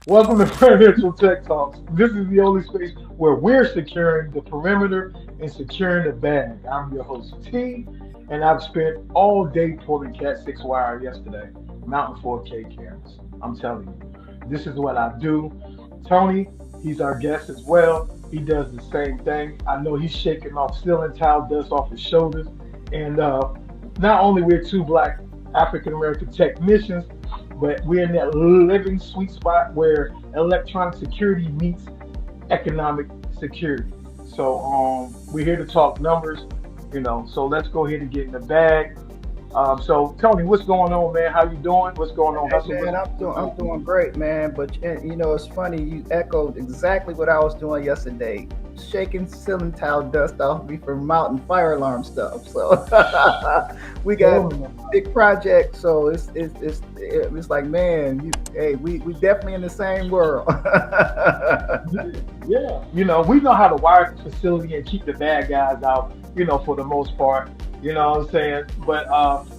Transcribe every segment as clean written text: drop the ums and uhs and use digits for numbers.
Welcome to Financial Tech Talks. This is the only space where we're securing the perimeter and securing the bag. I'm your host, T, and I've spent all day pulling Cat 6 wire yesterday, mounting 4K cameras. I'm telling you, this is what I do. Tony, he's our guest as well. He does the same thing. I know he's shaking off ceiling tile dust off his shoulders. And not only we're two black African American technicians, but we're in that living sweet spot where electronic security meets economic security. So we're here to talk numbers, So let's go ahead and get in the bag. So Tony, what's going on, man? How you doing? What's going on? Hey Hustle, man, what's I'm doing great, man. But it's funny. You echoed exactly what I was doing yesterday, shaking ceiling tile dust off me from mountain fire alarm stuff. So we got going on? big project. So it's like, man, hey, we definitely in the same world. Yeah, yeah. We know how to wire the facility and keep the bad guys out, for the most part. You know what I'm saying? But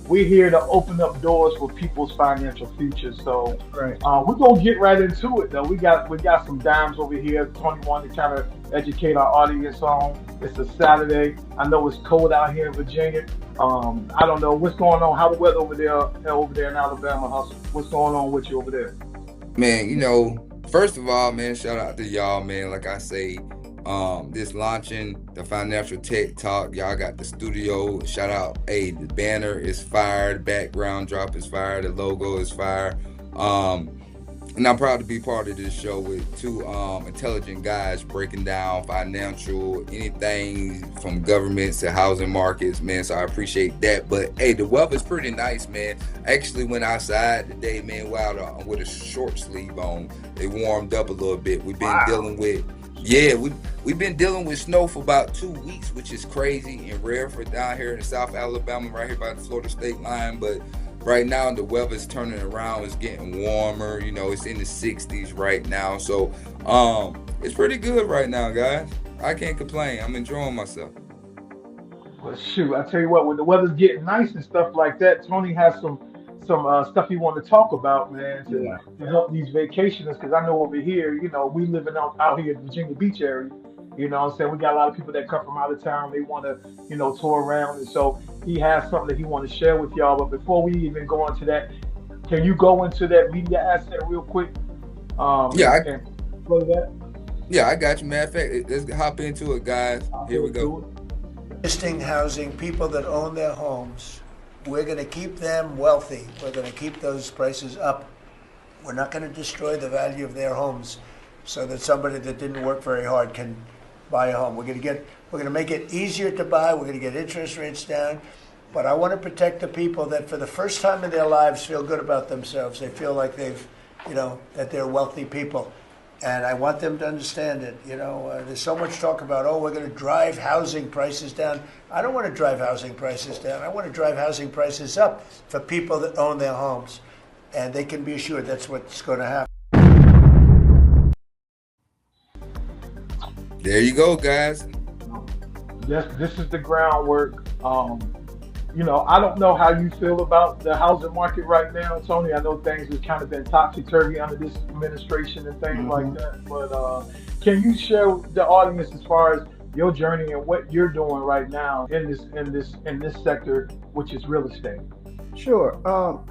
we're here to open up doors for people's financial futures. So Right. we're gonna get right into it though. We got some dimes over here, 21 to kind of educate our audience on. It's a Saturday. I know it's cold out here in Virginia. I don't know what's going on. How the weather over there in Alabama, hustle. What's going on with you over there? Man, first of all, man, shout out to y'all, man. Like I say, this launching the Financial Tech Talk. Y'all got the studio. Shout out, hey, the banner is fire, the background drop is fire, the logo is fire. And I'm proud to be part of this show with two intelligent guys breaking down financial, anything from governments to housing markets, man. So I appreciate that. But hey, the weather's pretty nice, man. I actually went outside today, man, with a short sleeve on. It warmed up a little bit. We've been Wow. dealing with we've been dealing with snow for about 2 weeks, which is crazy and rare for down here in South Alabama, right here by the Florida state line. But right now the weather's turning around. It's getting warmer. It's in the 60s right now. So it's pretty good right now, guys. I can't complain. I'm enjoying myself. Well, shoot, I tell you what, when the weather's getting nice and stuff like that, Tony has some stuff he want to talk about, man, to, Yeah. to help these vacationers. Because I know over here, we living out here in the Virginia Beach area. You know what I'm saying? We got a lot of people that come from out of town. They want to, tour around. And so he has something that he want to share with y'all. But before we even go into that, can you go into that media asset real quick? Yeah, And play that? I got you. Matter of fact, let's hop into it, guys. I'll Here go we go. do it. Existing housing, people that own their homes, we're going to keep them wealthy. We're going to keep those prices up. We're not going to destroy the value of their homes so that somebody that didn't work very hard can buy a home. We're going to make it easier to buy. We're going to get interest rates down. But I want to protect the people that for the first time in their lives feel good about themselves. They feel like that they're wealthy people. And I want them to understand it. There's so much talk about, we're going to drive housing prices down. I don't want to drive housing prices down. I want to drive housing prices up for people that own their homes. And they can be assured that's what's going to happen. There you go, guys. This is the groundwork. I don't know how you feel about the housing market right now, Tony. I know things have kind of been topsy turvy under this administration and things like that. But can you share with the audience as far as your journey and what you're doing right now in this sector, which is real estate? Sure.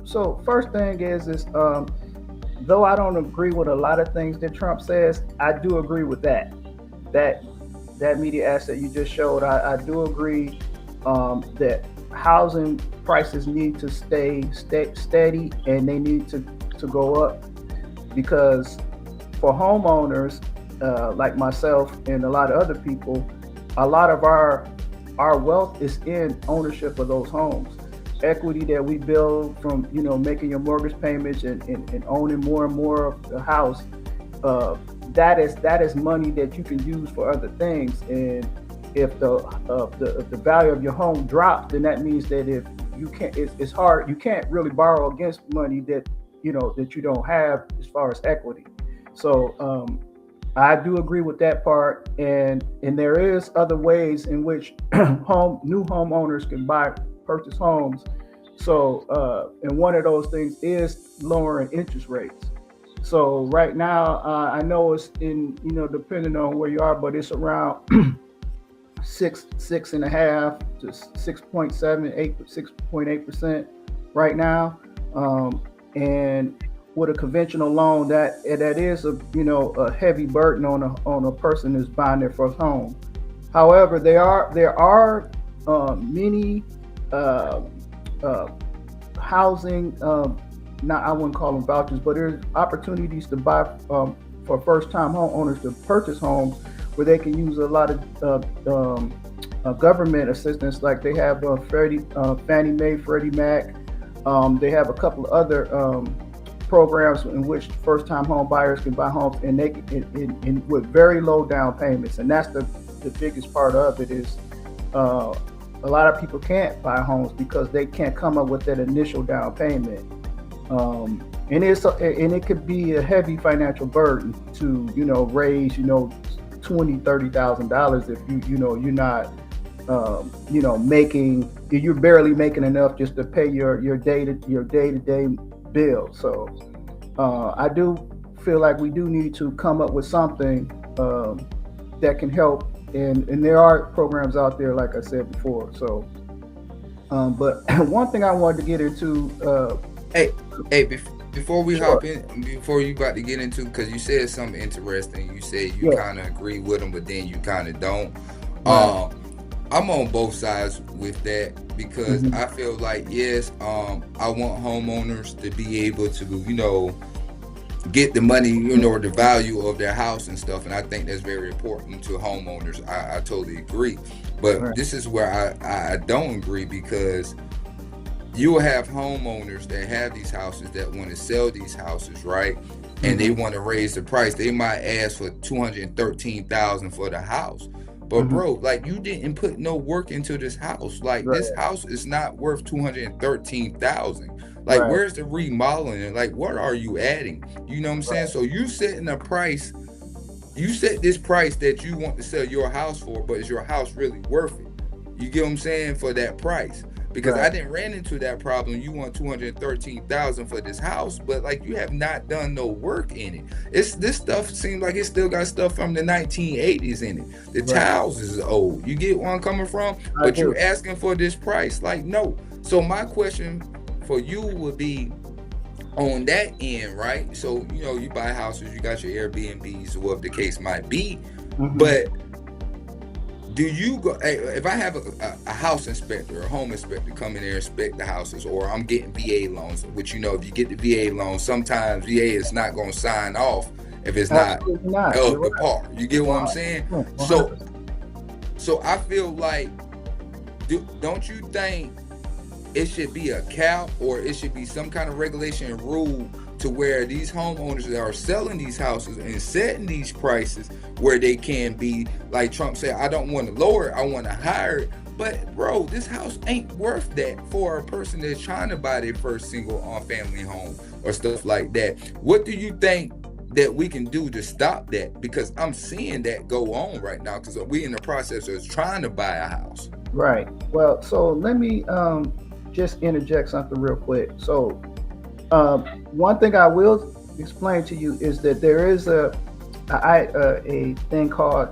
So first thing is though I don't agree with a lot of things that Trump says, I do agree with that that media asset you just showed. I do agree that housing prices need to stay steady and they need to go up because for homeowners like myself and a lot of other people, a lot of our wealth is in ownership of those homes. Equity that we build from making your mortgage payments and owning more and more of the house, that is money that you can use for other things. And if the value of your home drops, then that means that if you can't, it's hard. You can't really borrow against money that that you don't have as far as equity. So I do agree with that part, and there is other ways in which new homeowners can purchase homes. So and one of those things is lowering interest rates. So right now, I know it's in, depending on where you are, but it's around 6.5 to 6.7, 6.8% right now. And with a conventional loan, that is a heavy burden on a person who's buying their first home. However, there are many uh, uh, housing. Not, I wouldn't call them vouchers, but there's opportunities to buy for first-time homeowners to purchase homes where they can use a lot of government assistance. Like they have Fannie Mae, Freddie Mac. They have a couple of other programs in which first-time home buyers can buy homes, and they can, with very low down payments. And that's the biggest part of it is a lot of people can't buy homes because they can't come up with that initial down payment. And it could be a heavy financial burden to raise $20,000-$30,000 if you're not you're barely making enough just to pay your day-to-day bill. So I do feel like we do need to come up with something that can help, and there are programs out there like I said before. So but one thing I wanted to get into Hey, before we sure. hop in, before you about to get into, because you said something interesting. You said you Yeah. kind of agree with them, but then you kind of don't. Right. Um, I'm on both sides with that because Hmm. I feel like yes, I want homeowners to be able to, get the money, or the value of their house and stuff, and I think that's very important to homeowners. I totally agree, but Right. this is where I don't agree because you will have homeowners that have these houses that want to sell these houses, right? And they Hmm. want to raise the price. They might ask for 213,000 for the house. But Hmm. bro, like you didn't put no work into this house. Like this Right. house is not worth 213,000. Like Right. where's the remodeling? And like what are you adding? You know what I'm saying? Right. So you setting a price, you set this price that you want to sell your house for, but is your house really worth it? You get what I'm saying for that price? Because I Right. didn't ran into that problem. You want 213,000 for this house, but like you have not done no work in it. It's this stuff seems like it still got stuff from the 1980s in it. The Right. tiles is old. You get where I'm coming from? I But you do. asking for this price? Like no. So my question for you would be on that end, right? So you buy houses, you got your Airbnbs or whatever the case might be, Hmm. but do you go if I have a house inspector, a home inspector come in there and inspect the houses, or I'm getting VA loans, which if you get the VA loan, sometimes VA is not going to sign off if it's not Absolutely not. You're up to right. par. You get what I'm saying? 100%. So 100%. so I feel like don't you think it should be a cap, or it should be some kind of regulation and rule to where these homeowners that are selling these houses and setting these prices where they can be like Trump said, I don't want to lower it, I want to higher it. But bro, this house ain't worth that for a person that's trying to buy their first single on family home or stuff like that. What do you think that we can do to stop that? Because I'm seeing that go on right now because we in the process of trying to buy a house. Right. Well, so let me just interject something real quick. So one thing I will explain to you is that there is a thing called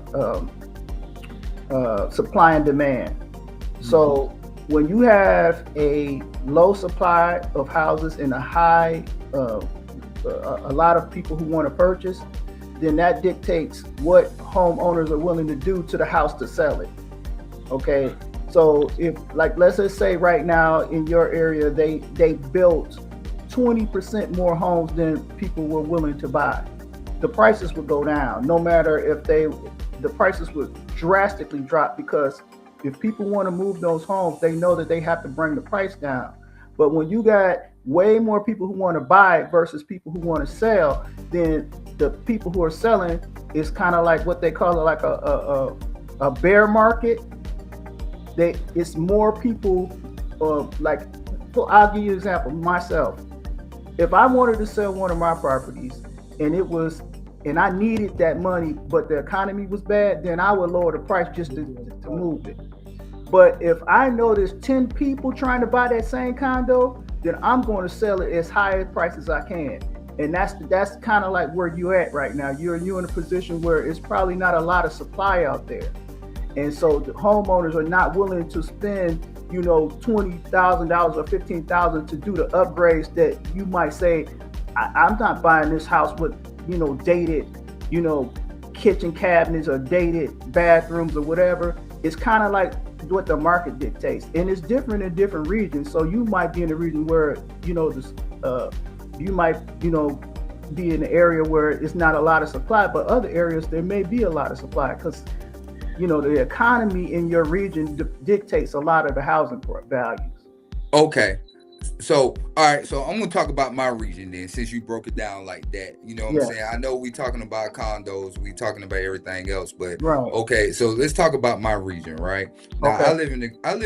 supply and demand. Mhm. So when you have a low supply of houses and uh, a lot of people who want to purchase, then that dictates what homeowners are willing to do to the house to sell it. Okay, so if like let's just say right now in your area they built 20% more homes than people were willing to buy, the prices would go down. No matter if the prices would drastically drop because if people want to move those homes, they know that they have to bring the price down. But when you got way more people who want to buy versus people who want to sell, then the people who are selling is kind of like what they call it, like a bear market. It's more people like, well, I'll give you an example myself. If I wanted to sell one of my properties and I needed that money but the economy was bad, then I would lower the price just to move it. But if I know there's 10 people trying to buy that same condo, then I'm going to sell it as high a price as I can. And that's kind of like where you're at right now. You're in a position where it's probably not a lot of supply out there, and so the homeowners are not willing to spend, $20,000 or $15,000 to do the upgrades that you might say, I'm not buying this house with, dated, kitchen cabinets or dated bathrooms or whatever. It's kind of like what the market dictates, and it's different in different regions. So you might be in a region where, you might, be in an area where it's not a lot of supply, but other areas there may be a lot of supply because, the economy in your region dictates a lot of the housing values. Okay. So, all right. So I'm going to talk about my region then, since you broke it down like that. You know what I'm saying? I know we talking about condos, we talking about everything else, but okay. So let's talk about my region, right? Now, I live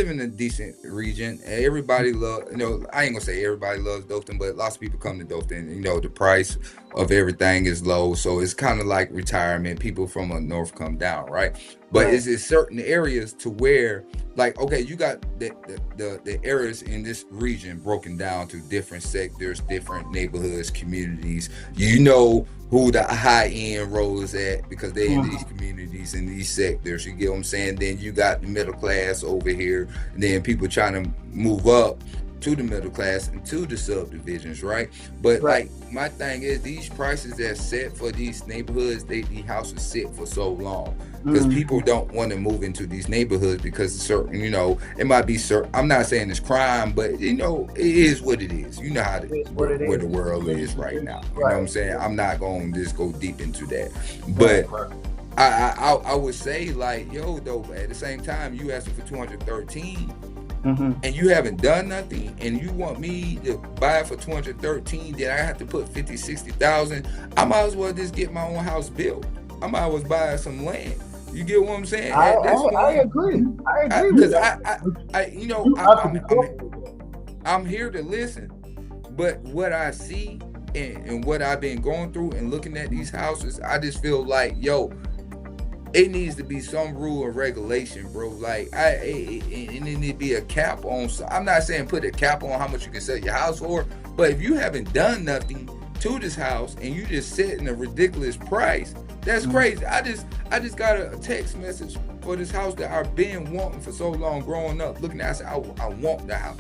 in a decent region. Everybody love, I ain't gonna say everybody loves Dothan, but lots of people come to Dothan. The price of everything is low, so it's kind of like retirement. People from the north come down, right? But is it certain areas to where, like, okay, you got the areas in this region broken down to different sectors, different neighborhoods, communities. Who the high end rolls at because they in these communities, in these sectors. You get what I'm saying? Then you got the middle class over here, and then people trying to move up to the middle class and to the subdivisions, right? But like my thing is, these prices that's set for these neighborhoods, these houses sit for so long because people don't want to move into these neighborhoods because certain, it might be certain. I'm not saying it's crime, but it is what it is. You know how where the world is right now. You know what I'm saying? I'm not going to just go deep into that, but I would say, like, though, at the same time, you asking for 213. And you haven't done nothing, and you want me to buy it for 213, then I have to put 50, 60,000. I might as well just get my own house built. I might as well buy some land. You get what I'm saying? I agree. Because I'm here to listen, but what I see and what I've been going through and looking at these houses, I just feel like, it needs to be some rule and regulation, bro. Like, and it need to be a cap on. I'm not saying put a cap on how much you can sell your house for, but if you haven't done nothing to this house and you just setting a ridiculous price, that's crazy. I just got a text message for this house that I've been wanting for so long, growing up, looking at. I said, I want the house.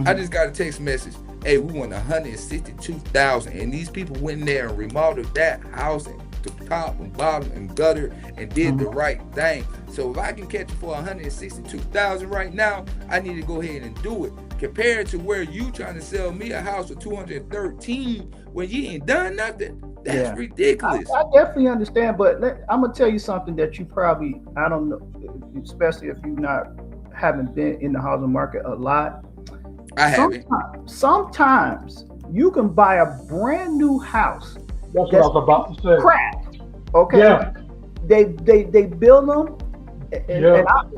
I just got a text message. Hey, we want 162,000, and these people went in there and remodeled that house and the top and bottom and gutter and did the right thing. So if I can catch it for 162,000 right now, I need to go ahead and do it. Compared to where you trying to sell me a house for 213 when you ain't done nothing, that's ridiculous. I definitely understand, but I'm gonna tell you something that you probably, I don't know, especially if you haven't been in the housing market a lot. I haven't. Sometimes you can buy a brand new house. That's what I was about to say. Crap. Okay. Yeah. They build them. And I've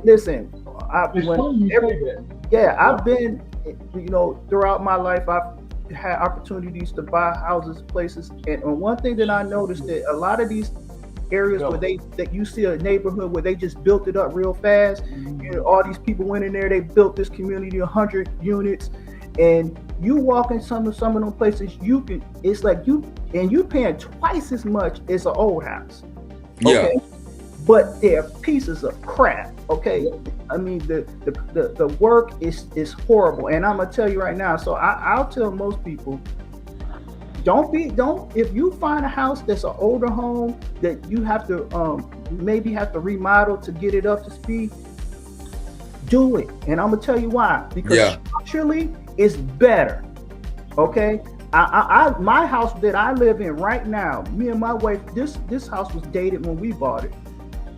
been, throughout my life, I've had opportunities to buy houses, places, and one thing that I noticed that a lot of these areas where that you see a neighborhood where they just built it up real fast. All these people went in there, they built this community, 100 units, and you walk in some of them places, it's like you paying twice as much as an old house. Okay? But they're pieces of crap. Okay. I mean, the work is horrible. And I'm gonna tell you right now, so I'll tell most people, if you find a house that's an older home that you have to maybe have to remodel to get it up to speed, do it. And I'm gonna tell you why. Because structurally it's better. Okay. My house that I live in right now, me and my wife, this house was dated when we bought it.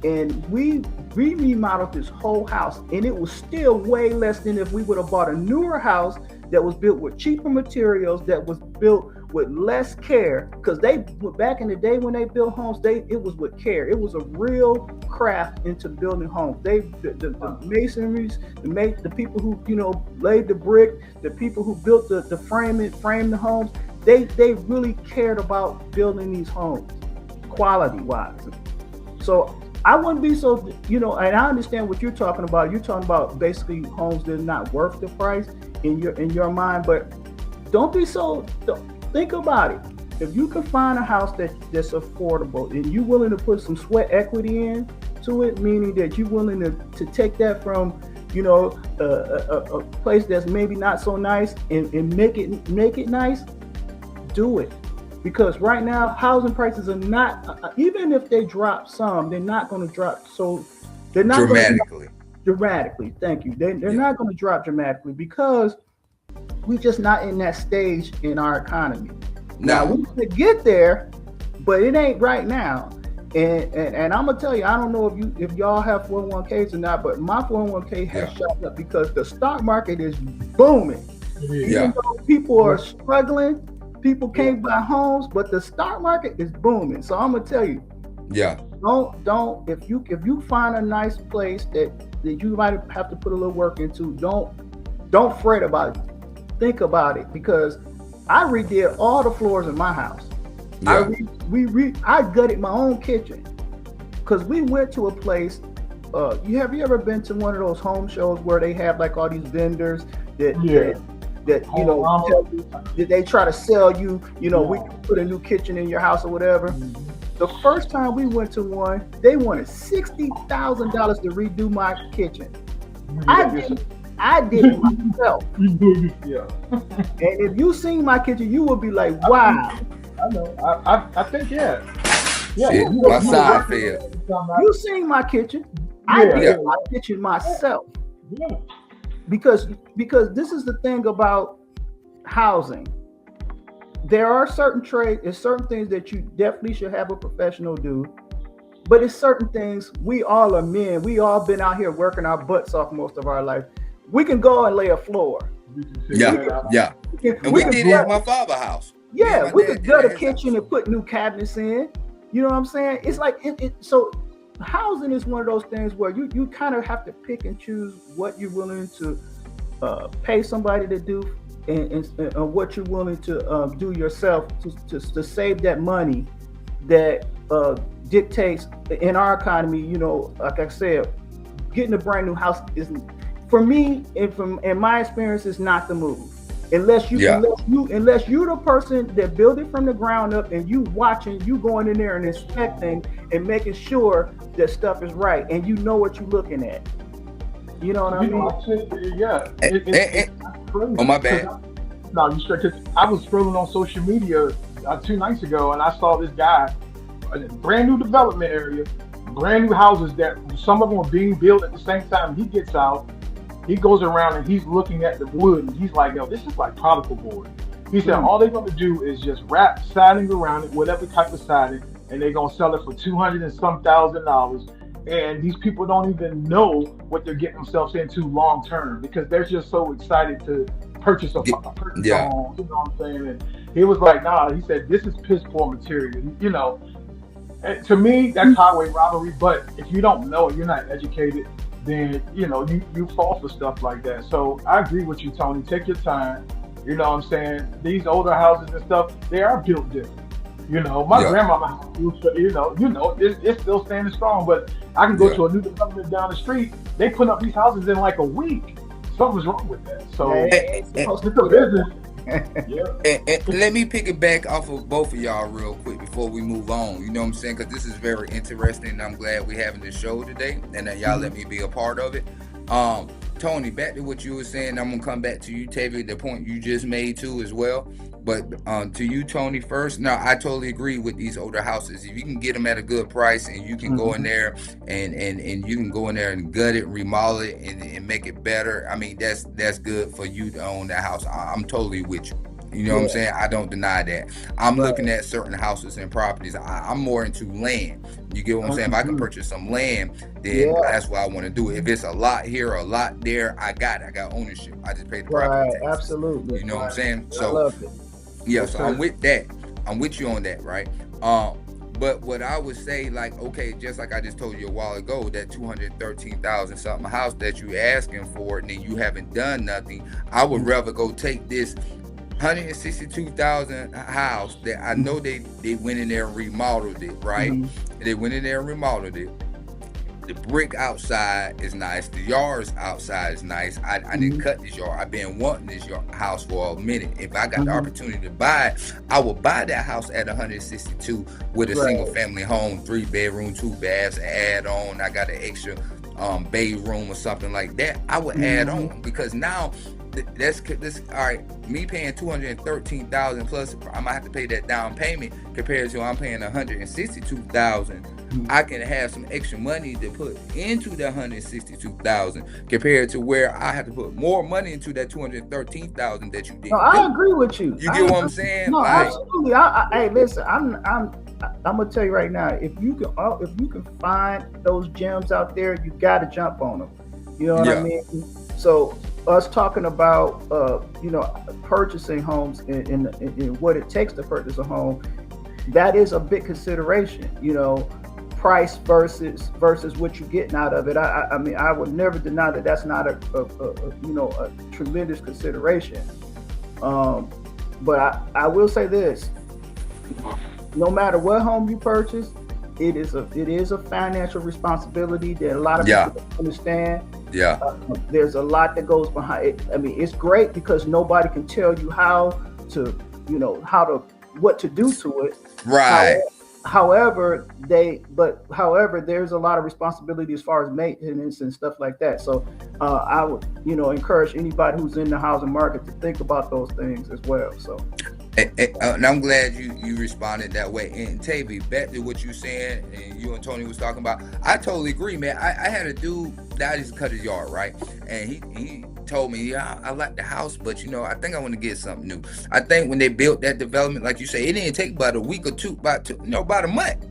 And we remodeled this whole house, and it was still way less than if we would have bought a newer house that was built with cheaper materials, that was built with less care. Because back in the day when they built homes, it was with care. It was a real craft into building homes. The masonries, the people who laid the brick, the people who built the framed the homes, they really cared about building these homes, quality wise. So I wouldn't be so, and I understand what you're talking about. You're talking about basically homes that are not worth the price in your mind, but don't be so. Think about it. if you can find a house that's affordable and you willing to put some sweat equity in to it, meaning that you're willing to take that from, you know, a place that's maybe not so nice and make it nice, do it. Because right now housing prices are not, even if they drop some, they're not going to drop, so they're not dramatically. Dramatically, thank you. They're not going to drop dramatically because we're just not in that stage in our economy. Now we're going to get there, but it ain't right now. And I'm gonna tell you, I don't know if y'all have 401ks or not, but my 401k has shot up because the stock market is booming. Even though people are struggling, people can't buy homes, but the stock market is booming. So I'm gonna tell you, don't if you find a nice place that you might have to put a little work into, don't fret about it. Think about it, because I redid all the floors in my house. I gutted my own kitchen because we went to a place. Have you ever been to one of those home shows where they have like all these vendors that you know that they try to sell you? You know, we can put a new kitchen in your house or whatever. The first time we went to one, they wanted $60,000 to redo my kitchen. I did it myself. And if you seen my kitchen, you would be like, wow. I know. I think, yeah. My side feel. You seen my kitchen. I did my kitchen myself. Yeah. Because this is the thing about housing. There are certain trades, there's certain things that you definitely should have a professional do. But it's certain things, we all are men. We all been out here working our butts off most of our life. We can go and lay a floor. And we did it at my father's house. Yeah, we could gut a kitchen and put new cabinets in. You know what I'm saying? It's like so housing is one of those things where you kind of have to pick and choose what you're willing to pay somebody to do and what you're willing to do yourself to save that money that dictates in our economy. You know, like I said, getting a brand new house isn't, for me, in my experience, is not the move. Unless you're the person that built it from the ground up and you watching, you going in there and inspecting and making sure that stuff is right and you know what you're looking at. You know what I mean? Yeah. Oh, my bad. No, you straight. Because I was scrolling on social media 2 nights ago and I saw this guy, a brand new development area, brand new houses that some of them are being built at the same time. He gets out. He goes around and he's looking at the wood and he's like, yo, this is like particle board. He said, all they're going to do is just wrap siding around it, whatever type of siding, and they're going to sell it for $200,000 and some $1,000. And these people don't even know what they're getting themselves into long term because they're just so excited to purchase a home. You know what I'm saying? And he was like, nah, he said, this is piss poor material. You know, and to me, that's highway robbery. But if you don't know it, you're not educated, then you know you fall for stuff like that. So I agree with you, Tony. Take your time. You know what I'm saying? These older houses and stuff, they are built different. You know, my grandmama house, you know, it's still standing strong. But I can go to a new development down the street. They put up these houses in like a week. Something's wrong with that. So it's a business. And let me pick it back off of both of y'all real quick before we move on. You know what I'm saying? Because this is very interesting. And I'm glad we're having this show today and that y'all let me be a part of it. Tony, back to what you were saying. I'm going to come back to you, Tavia, the point you just made too as well. But to you, Tony, first. Now, I totally agree with these older houses. If you can get them at a good price and you can go in there and you can go in there and gut it, remodel it, and make it better, I mean, that's good for you to own that house. I'm totally with you. You know what I'm saying? I don't deny that. I'm looking at certain houses and properties. I'm more into land. You get what I'm saying? If I can purchase some land, then that's what I want to do. If it's a lot here or a lot there, I got ownership. I just pay the property taxes. Absolutely. You know what I'm saying? So, I love it. Yeah, so I'm with that. I'm with you on that, right? But what I would say, like, okay, just like I just told you a while ago, that $213,000 something house that you asking for and then you haven't done nothing, I would rather go take this $162,000 house that I know they went in there and remodeled it, right? They went in there and remodeled it. The brick outside is nice. The yards outside is nice. I didn't cut this yard. I've been wanting this house for a minute. If I got the opportunity to buy it, I would buy that house at 162 with a single family home, 3 bedroom, 2 baths, add on. I got an extra bay room or something like that. I would add on, because now that's all right. Me paying $213,000 plus, I might have to pay that down payment compared to I'm paying $162,000. I can have some extra money to put into the $162,000 compared to where I have to put more money into that $213,000 that you did. No, I agree with you. You get what I'm saying? No, absolutely. Hey, listen, I'm gonna tell you right now. If you can find those gems out there, you got to jump on them. You know what I mean? So us talking about purchasing homes and what it takes to purchase a home, that is a big consideration. Price versus what you're getting out of it. I mean, I would never deny that that's not a tremendous consideration. But I will say this: no matter what home you purchase, it is a financial responsibility that a lot of people don't understand. There's a lot that goes behind it. I mean, it's great because nobody can tell you what to do to it. Right. However, there's a lot of responsibility as far as maintenance and stuff like that. So I would, encourage anybody who's in the housing market to think about those things as well. So, and I'm glad you responded that way. And Tavy, back to what you saying, and you and Tony was talking about, I totally agree, man. I had a dude that just cut his yard, right? And he told me, I like the house, but I think I want to get something new. I think when they built that development, like you say, it didn't take about a week or two, about a month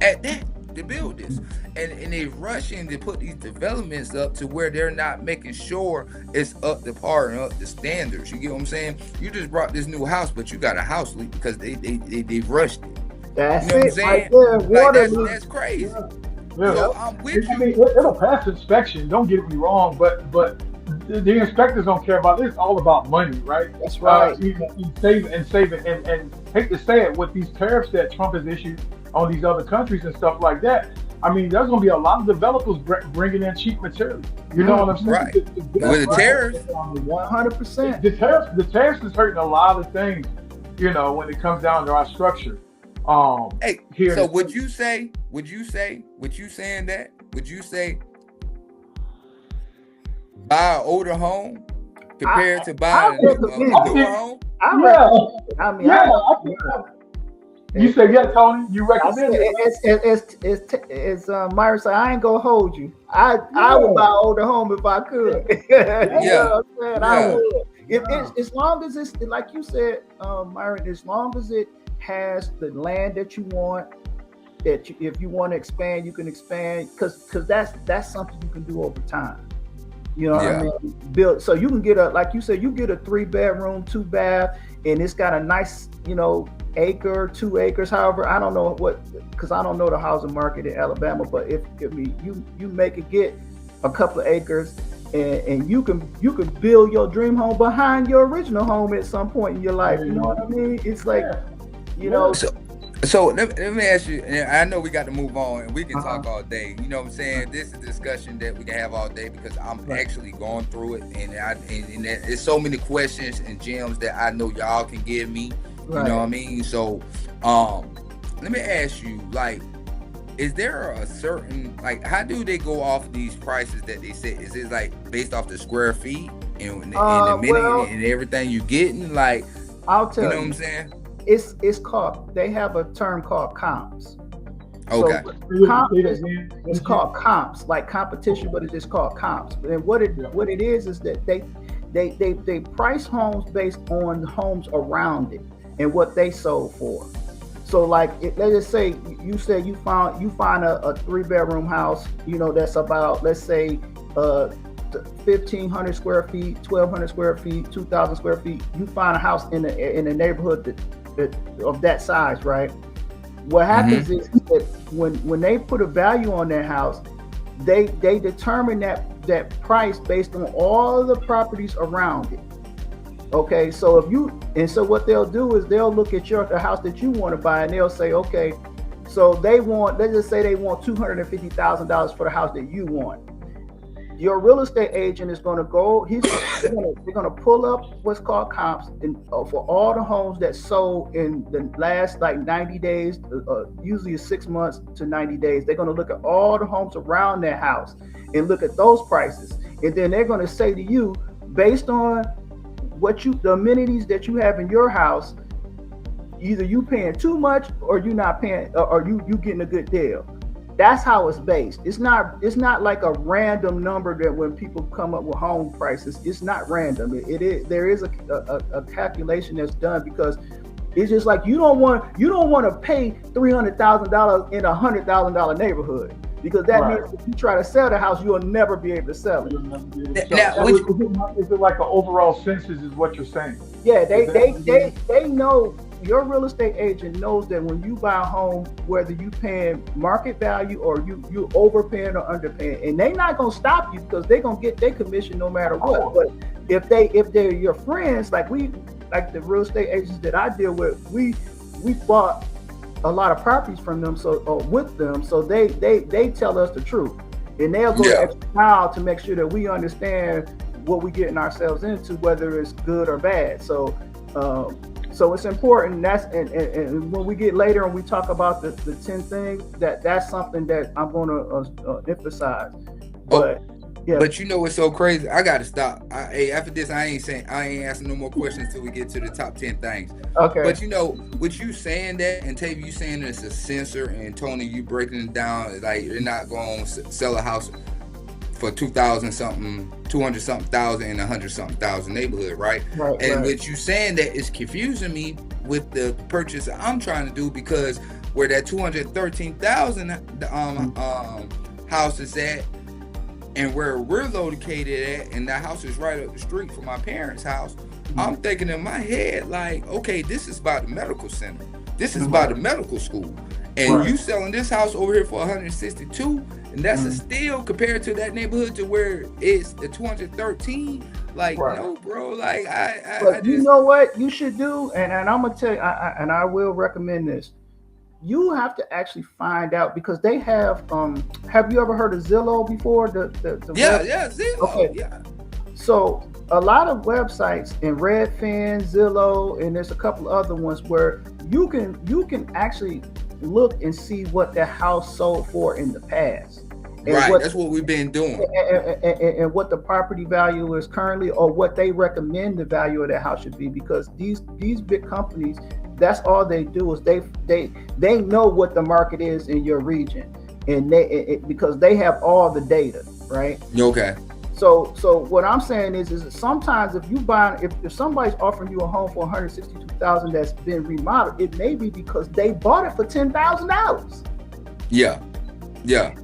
at that to build this. And they rushing to put these developments up to where they're not making sure it's up to par and up to standards. You get what I'm saying? You just brought this new house, but you got a house leak because they rushed it. That's you know it. What I'm saying? That's crazy. Yeah. So I'm with you. I mean, it'll pass inspection. Don't get me wrong, but the inspectors don't care about this. It's all about money, right? That's right. You save and hate to say it, with these tariffs that Trump has issued on these other countries and stuff like that. I mean, there's going to be a lot of developers bringing in cheap material. You know what I'm saying? Right. With the tariffs, 100%. The tariffs is hurting a lot of things. When it comes down to our structure. Hey, so would you say buy an older home compared to buying a newer home? You say Tony. You recommend it? As Myra said, I ain't gonna hold you. I would buy an older home if I could. I would. As long as it's like you said, Myra, as long as it has the land that you want, if you want to expand, you can expand, because that's something you can do over time. You know what I mean? Build so you can get like you said, you get a 3 bedroom, 2 bath, and it's got a nice, acre, 2 acres. However, I don't know because I don't know the housing market in Alabama, but if you make it get a couple of acres, and you can build your dream home behind your original home at some point in your life. You know what I mean? It's like, So let me ask you, and I know we got to move on and we can talk all day. You know what I'm saying? This is a discussion that we can have all day because I'm actually going through it, and there's so many questions and gems that I know y'all can give me. You know what I mean? So let me ask you, like, is there a certain, like, how do they go off these prices that they set? Is it like based off the square feet and the minute and everything you getting? Like, I'll tell you. You know what I'm saying? It's called, they have a term called comps. Okay. So it's called comps, like competition, but it's just called comps. And what it is that they price homes based on homes around it and what they sold for. So like, let's just say you said you find a 3 bedroom house, that's about, let's say, 1,500 square feet, 1,200 square feet, 2,000 square feet. You find a house in a neighborhood of that size, right? What happens is that when they put a value on their house, they determine that price based on all the properties around it. Okay, so what they'll do is they'll look at the house that you want to buy, and they'll say, okay, So let's just say they want $250,000 for the house that you want. Your real estate agent is going to go. They're going to pull up what's called comps for all the homes that sold in the last like 90 days. Usually it's 6 months to 90 days. They're going to look at all the homes around their house and look at those prices, and then they're going to say to you, based on the amenities that you have in your house, either you paying too much or you not paying, or you getting a good deal. That's how it's based. It's not like a random number that when people come up with home prices, it's not random. There is a calculation that's done, because it's just like you don't want to pay $300,000 in a $100,000 neighborhood, because that means if you try to sell the house, you'll never be able to sell it. Now, is it like an overall census? Is what you're saying? Yeah, they know. Your real estate agent knows that when you buy a home, whether you paying market value or you overpaying or underpaying, and they're not gonna stop you, because they're gonna get their commission no matter what. But if they're your friends, like the real estate agents that I deal with, we bought a lot of properties from them, with them, so they tell us the truth, and they'll go the extra mile to make sure that we understand what we're getting ourselves into, whether it's good or bad. So it's important. And when we get later and we talk about the 10 things, that's something that I'm going to emphasize. But But you know what's so crazy? I gotta stop. After this, I ain't asking no more questions till we get to the top 10 things. Okay. But you know, with you saying that, and Tavy, you saying it's a censor, and Tony, you breaking it down, like you're not going to sell a house for 200 something thousand in 100 something thousand neighborhood, right? And with you saying that, it's confusing me with the purchase I'm trying to do, because where that 213,000 house is at, and where we're located at, and that house is right up the street from my parents' house, I'm thinking in my head, like, okay, this is by the medical center. This is by the medical school. And you selling this house over here for 162, and that's a steal compared to that neighborhood to where it's the 213. Like, no, bro. Like, But you know what you should do, and I'm gonna tell you, and I will recommend this. You have to actually find out, because they have you ever heard of Zillow before? Zillow. Okay. Yeah. So a lot of websites in Redfin, Zillow, and there's a couple other ones where you can actually look and see what the house sold for in the past. And that's what we've been doing. And what the property value is currently, or what they recommend the value of that house should be, because these big companies, that's all they do is they know what the market is in your region, and because they have all the data, right? Okay. So what I'm saying is sometimes if somebody's offering you a home for $162,000 that's been remodeled, it may be because they bought it for $10,000. Yeah.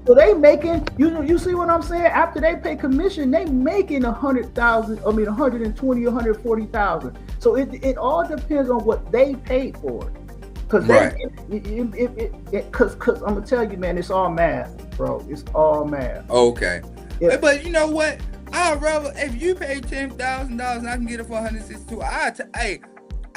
So they making, you see what I'm saying? After they pay commission, they making $120,000, $140,000. So it all depends on what they paid for it. Because because I'm gonna tell you, man, it's all math, bro. It's all math. Okay. But you know what? I'd rather, if you pay $10,000 and I can get it for 162, I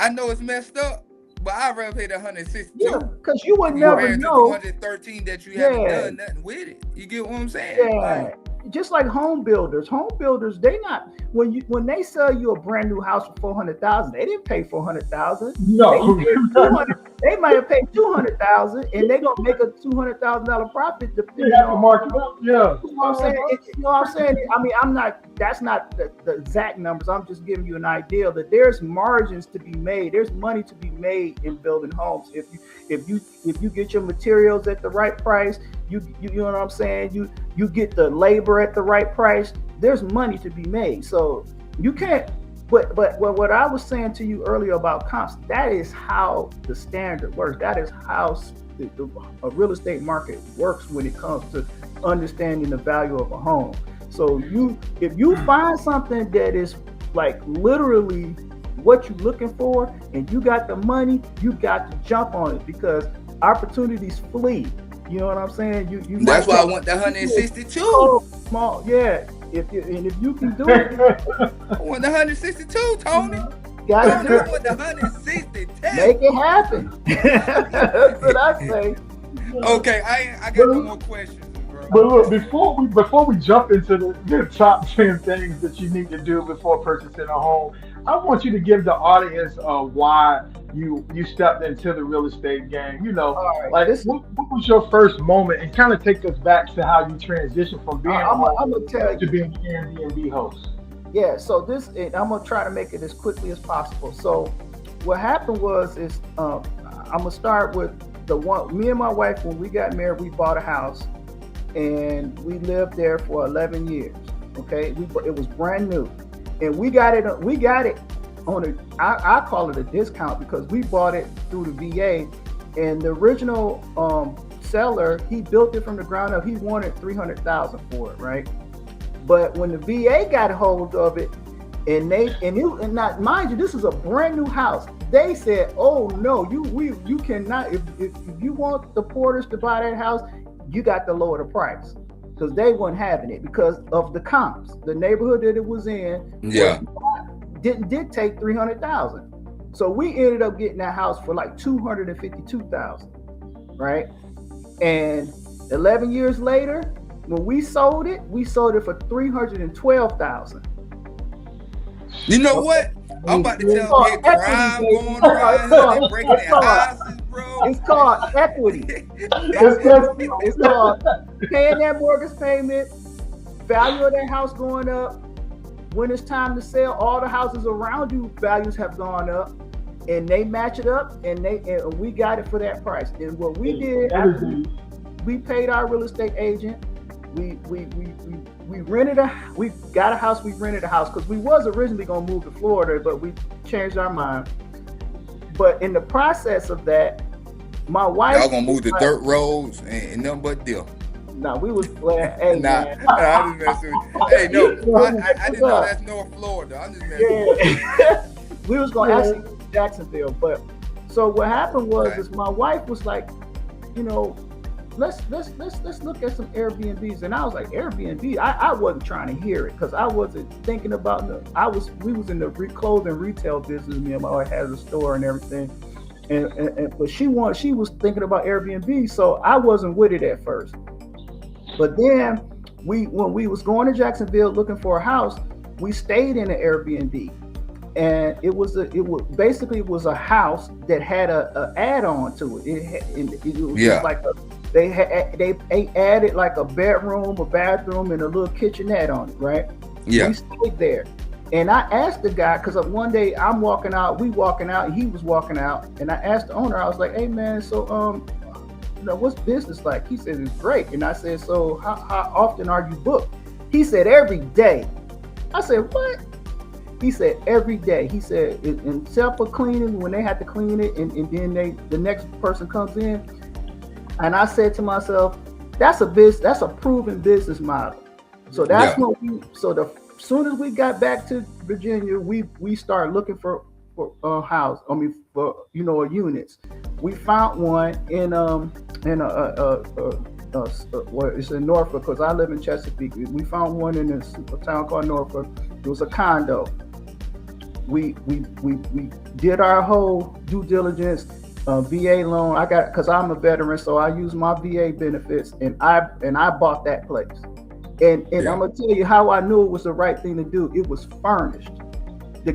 know it's messed up, but I'd rather pay the 162. Yeah, because you would never know. 213 that you haven't done nothing with it. You get what I'm saying? Yeah. Just like home builders, they not, when they sell you a brand new house for $400,000, they didn't pay $400,000. No, they might have paid $200,000, and they're gonna make a $200,000 profit depending on the market. Yeah, you know what I'm saying. I mean, I'm not. That's not the exact numbers. I'm just giving you an idea that there's margins to be made. There's money to be made in building homes if you get your materials at the right price. You know what I'm saying. You get the labor at the right price. There's money to be made. So you can't. But what I was saying to you earlier about comps, that is how the standard works. That is how a real estate market works when it comes to understanding the value of a home. So if you find something that is like literally what you're looking for, and you got the money, you got to jump on it, because opportunities flee. You know what I'm saying? You That's why I want the 162. Oh, small, yeah. If you can do it, I want the 162, Tony. Gotta do it. I want the 162. Make it happen. That's what I say. Okay, I got no But, more questions, bro. but look, before we jump into the top 10 things that you need to do before purchasing a home, I want you to give the audience why you stepped into the real estate game. All right, Like this what was your first moment, and kind of take us back to how you transitioned from being a I'm gonna homeowner tell to you. being an Airbnb host. Yeah, so I'm gonna try to make it as quickly as possible. So what happened was is I'm gonna start with the one. Me and my wife, when we got married, we bought a house, and we lived there for 11 years. Okay, it was brand new, and we got it. We got it on I call it a discount because we bought it through the VA, and the original seller, he built it from the ground up. He wanted 300,000 for it, right? But when the VA got a hold of it, and not mind you, this is a brand new house. They said, "Oh no, you cannot. If you want the Porters to buy that house, you got to lower the price because they weren't having it because of the comps. The neighborhood that it was in didn't dictate 300,000. So we ended up getting that house for like 252,000, right? And 11 years later, when we sold it for 312,000. You know what? I'm about to tell you, crime going around, they breaking their houses, bro. It's called equity. It's called paying that mortgage payment, value of that house going up. When it's time to sell, all the houses around you values have gone up, and they match it up, and we got it for that price. And what we did, we paid our real estate agent. We got a house. We rented a house because we was originally gonna move to Florida, but we changed our mind. But in the process of that, my wife, y'all gonna move to dirt roads and nothing but deal. No, we was hey, man. I just messing with you. Hey, no, I didn't know that's North Florida. I'm just messing with you. We was gonna actually go to Jacksonville, but so what happened was is my wife was like, let's look at some Airbnbs, and I was like, Airbnb. I wasn't trying to hear it because I wasn't thinking about we was in the clothing retail business. Me and my wife had a store and everything, but she was thinking about Airbnb, so I wasn't with it at first. But then when we was going to Jacksonville looking for a house, we stayed in an Airbnb, and it was a house that had a add-on to it. It was just like they added like a bedroom, a bathroom, and a little kitchenette on it, right? Yeah. We stayed there, and I asked the guy because one day I'm walking out, and he was walking out, and I asked the owner, I was like, "Hey man, so what's business like?" He said, "It's great." And I said, "So how often are you booked?" He said, "Every day." I said, "What?" He said, "Every day." He said, except for cleaning, when they had to clean it, and then the next person comes in. And I said to myself, that's a proven business model. So that's as soon as we got back to Virginia, we started looking for house. I mean, for units. We found one in it's in Norfolk because I live in Chesapeake. We found one in a town called Norfolk. It was a condo. We did our whole due diligence. VA loan. I got because I'm a veteran, so I use my VA benefits, and I bought that place. And I'm gonna tell you how I knew it was the right thing to do. It was furnished. The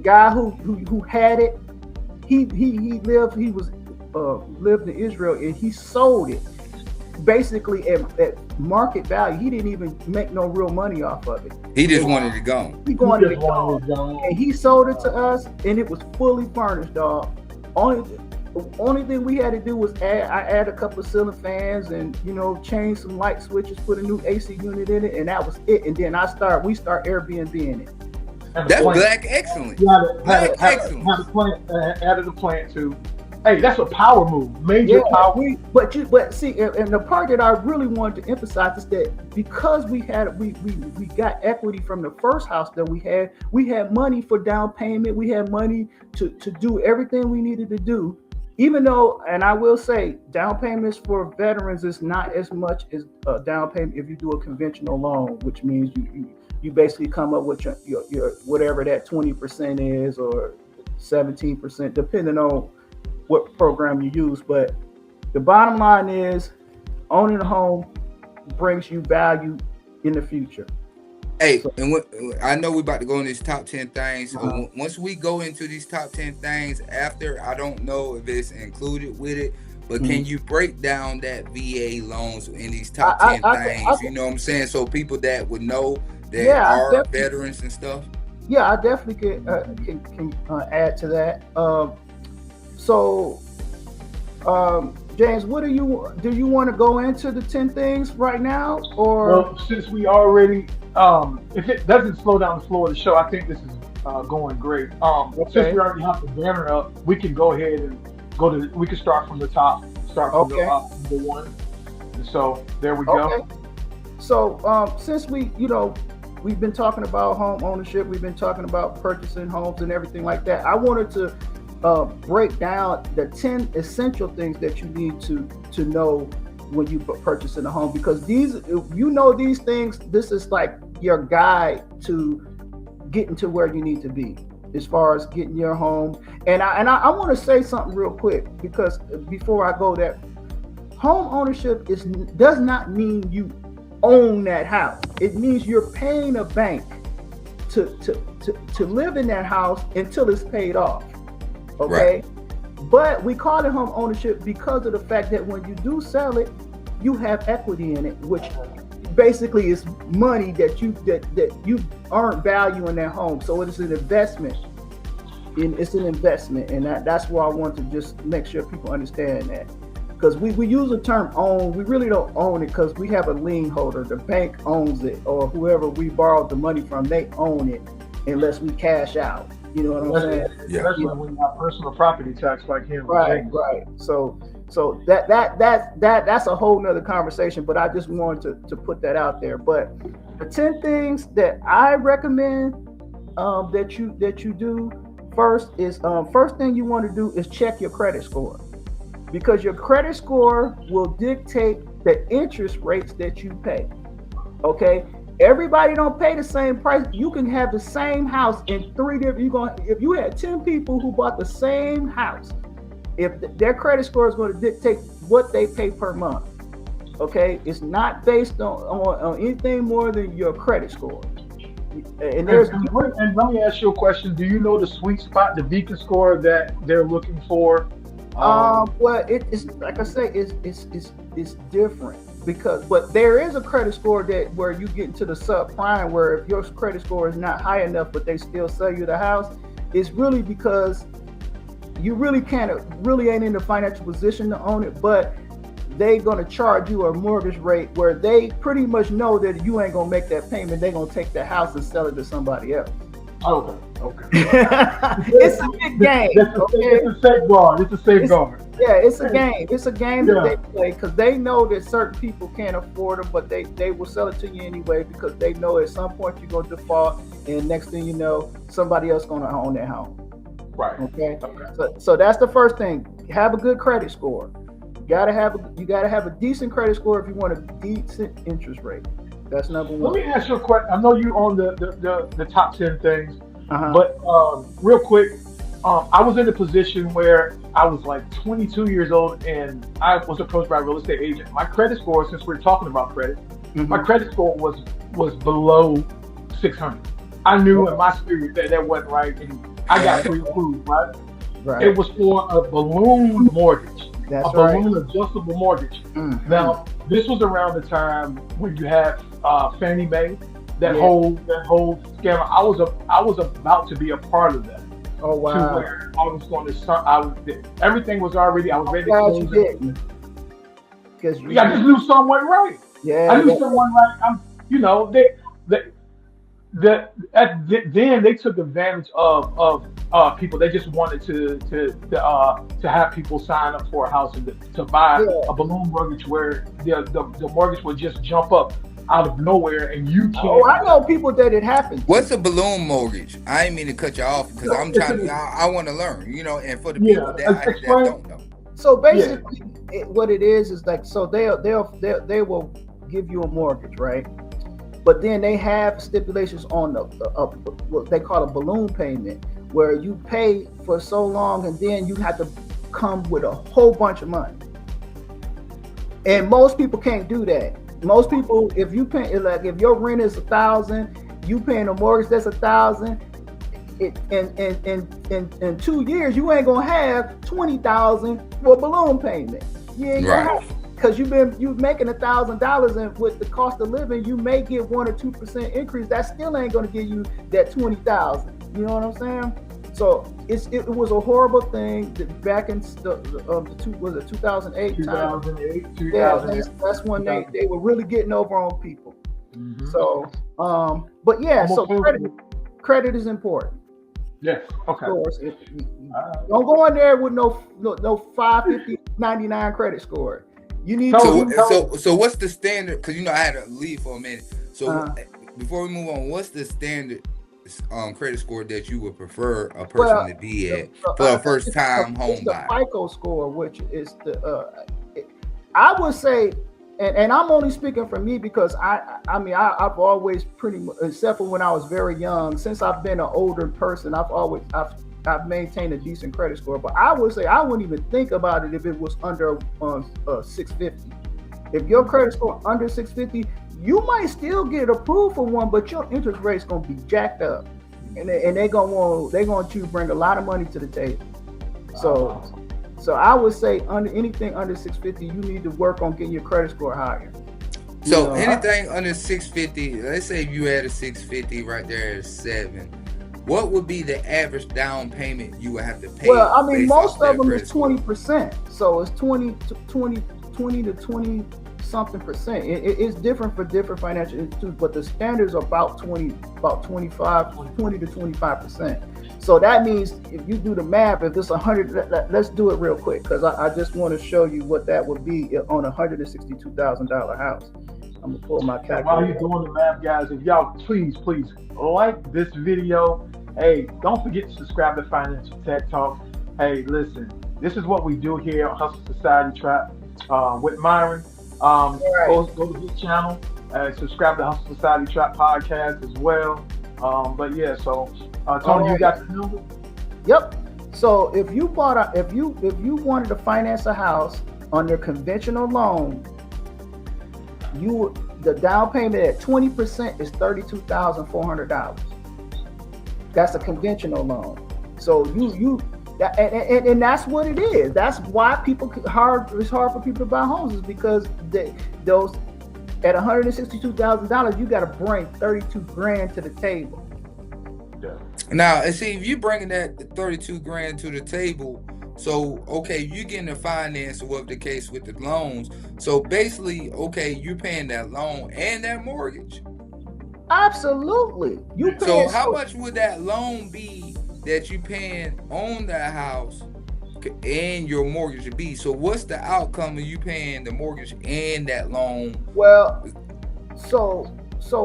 guy who had it, he lived in Israel, and he sold it basically at market value. He didn't even make no real money off of it. He just wanted it gone. He wanted it gone, and he sold it to us, and it was fully furnished, dog. Only thing we had to do was add a couple of ceiling fans and change some light switches, put a new AC unit in it, and that was it. And then we start Airbnb in it. That's black excellence. Added a plant too. Hey, that's a power move. Major power. But see, and the part that I really wanted to emphasize is that because we got equity from the first house that we had money for down payment, we had money to do everything we needed to do. Even though, and I will say, down payments for veterans is not as much as a down payment if you do a conventional loan, which means you basically come up with your whatever that 20% is or 17%, depending on what program you use. But The bottom line is owning a home brings you value in the future. Hey, So, and what I know we about to go in these top 10 things. uh-huh. Once we go into these top 10 things, after I don't know if it's included with it, but Mhm. can you break down that VA loans in these top I, 10 I, I, can, I things? You can, know what I'm saying? So people that would know that yeah, are veterans and stuff. I definitely can add to that. So, James, what do you want to go into the 10 things right now, or Well, since we already, if it doesn't slow down the flow of the show, I think this is going great. Since okay, we already have the banner up, we can go ahead and we can start from the top, start from the okay, number one. And so there we go. okay? So, since we've been talking about home ownership, we've been talking about purchasing homes and everything like that. I wanted to break down the 10 essential things that you need to know when you purchasing a home, because these, if you know these things, this is like your guide to getting to where you need to be as far as getting your home. And I want to say something real quick, because before I go there, home ownership does not mean you own that house. It means you're paying a bank to live in that house until it's paid off. Okay. Right. But we call it home ownership because of the fact that when you do sell it, you have equity in it, which basically is money that you earn value in that home. So it is an investment. It's an investment, and that's where I want to just make sure people understand that. Because we use the term own, we really don't own it, because we have a lien holder. The bank owns it, or whoever we borrowed the money from, they own it unless we cash out. You know what I'm saying? Yeah. Especially when you have personal property tax like him. Right. So that's a whole nother conversation, but I just wanted to put that out there. But the 10 things that I recommend that you do first is first thing you want to do is check your credit score, because your credit score will dictate the interest rates that you pay. Okay. Everybody don't pay the same price. You can have the same house in 3 different. If you had 10 people who bought the same house, if their credit score is going to dictate what they pay per month. Okay, it's not based on anything more than your credit score. And let me ask you a question. Do you know the sweet spot, the beacon score that they're looking for? Well, it's like I say, it's different. But there is a credit score that where you get into the subprime, where if your credit score is not high enough, but they still sell you the house, it's really because you really ain't in the financial position to own it, but they gonna charge you a mortgage rate where they pretty much know that you ain't gonna make that payment. They gonna take the house and sell it to somebody else. Okay. It's a big game. It's a safeguard. It's a safeguard. It's a game. It's a game that they play because they know that certain people can't afford them, but they will sell it to you anyway, because they know at some point you're gonna default, and next thing you know, somebody else gonna own that home. Right. Okay. So that's the first thing. Have a good credit score. You gotta have a decent credit score if you want a decent interest rate. That's number one. Let me ask you a question. I know you on the top 10 things, Uh-huh. but real quick, I was in a position where I was like 22 years old, and I was approached by a real estate agent. My credit score, since we're talking about credit, my credit score was below 600. I knew in my spirit that wasn't right, and I got pre-approved. Right? It was for a balloon mortgage. That's balloon adjustable mortgage. Mm-hmm. Now, this was around the time when you had Fannie Mae, that whole scam. I was about to be a part of that. Oh wow! To where I was going to start. Everything was already. I was ready to close it. Because I just knew someone right. Yeah, I knew someone right. Then they took advantage of people. They just wanted to have people sign up for a house and to buy a balloon mortgage where the mortgage would just jump up out of nowhere, and you can't. Oh, I know people that it happened. What's a balloon mortgage? I ain't mean to cut you off because I'm trying. I want to learn, and for the people that don't know. So basically, what it is like, so they will give you a mortgage, right? But then they have stipulations on what they call a balloon payment, where you pay for so long, and then you have to come with a whole bunch of money. And most people can't do that. Most people, if you pay, like if your rent is $1,000, you paying a mortgage that's $1,000. In 2 years, you ain't gonna have 20,000 for a balloon payment. You ain't gonna have, because you making $1,000, and with the cost of living, you may get 1 or 2% increase. That still ain't gonna give you that 20,000. You know what I'm saying? So it was a horrible thing that back in was it 2008? 2008, Yeah, that's when they were really getting over on people. Mm-hmm. So, but yeah, so credit is important. Yes. Okay. Don't go in there with no 550, 99 credit score. You need so what's the standard? Because I had to leave for a minute. So before we move on, what's the standard credit score that you would prefer a person to be at for a first time home buyer? The FICO score, which is I would say, and I'm only speaking for me because I've always pretty much, except for when I was very young, since I've been an older person, I've maintained a decent credit score. But I would say I wouldn't even think about it if it was under 650. If your credit score under 650, you might still get approved for one, but your interest rate's gonna be jacked up, and they're gonna want you to bring a lot of money to the table. So I would say anything under 650, you need to work on getting your credit score higher. So anything under 650, let's say if you had a 650 right there at 7, what would be the average down payment you would have to pay? Well, I mean, most of them is 20%. So it's 20 to 20 something percent. It's different for different financial institutions, but the standards are about 20 to 25%. So that means if you do the math, if it's 100, let's do it real quick, because I just want to show you what that would be on a $162,000 house. I'm gonna pull my calculator. While you're doing the math, guys, if y'all please like this video. Hey, don't forget to subscribe to Financial Tech Talk. Hey, listen, this is what we do here on Hustle Society Trap with Myron. Go to his channel and subscribe to Hustle Society Trap podcast as well. But yeah, so Tony, you got the number? Yep. So if you wanted to finance a house under conventional loan, the down payment at 20% is $32,400. That's a conventional loan. So and that's what it is. That's why it's hard for people to buy homes, is because those at $162,000, you got to bring $32,000 to the table. Yeah. Now, and see, if you're bringing that $32,000 to the table, so okay, you're getting the finance, or whatever the case with the loans. So basically, okay, you're paying that loan and that mortgage. Absolutely. So how much would that loan be that you paying on that house and your mortgage be? So what's the outcome of you paying the mortgage and that loan? Well, so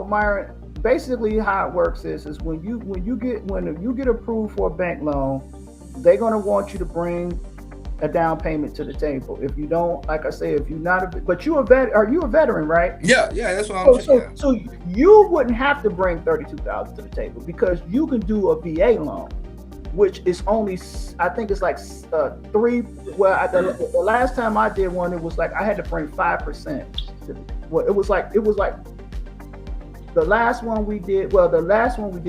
Myron, basically how it works is when you get approved for a bank loan, they're gonna want you to bring a down payment to the table. If you don't, like I say, if you're not but you are you a veteran, right? Yeah, that's what I'm saying. So you wouldn't have to bring $32,000 to the table, because you can do a VA loan, which is only, I think it's like 3. Well, the last time I did one, it was like I had to bring 5%. Well, it was like the last one we did. Well, the last one we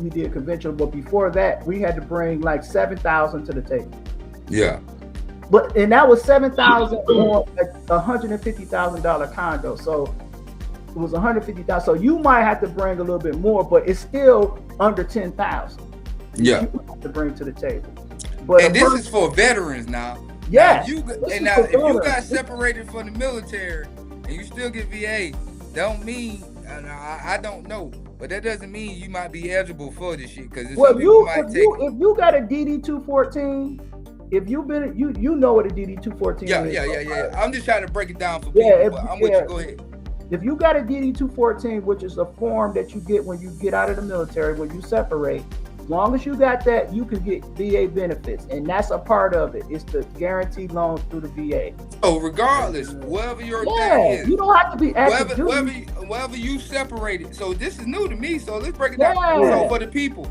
did conventional, but before that, we had to bring like $7,000 to the table. Yeah. And that was $7,000 on a $150,000 condo. So it was $150,000. So you might have to bring a little bit more, but it's still under $10,000. Yeah. You have to bring to the table. But this is for veterans now. Yeah. If you got separated from the military and you still get VA, don't mean, I don't know, but that doesn't mean you might be eligible for this shit. Because if you got a DD-214. If you've been, you know what a DD-214 is. Yeah. I'm just trying to break it down for people, but I'm with you. Go ahead. If you got a DD-214, which is a form that you get when you get out of the military, when you separate, as long as you got that, you can get VA benefits, and that's a part of it. It's the guaranteed loan through the VA. Oh, regardless, wherever your thing is, you don't have to be active. Wherever you separated. So this is new to me. So let's break it down. So for the people,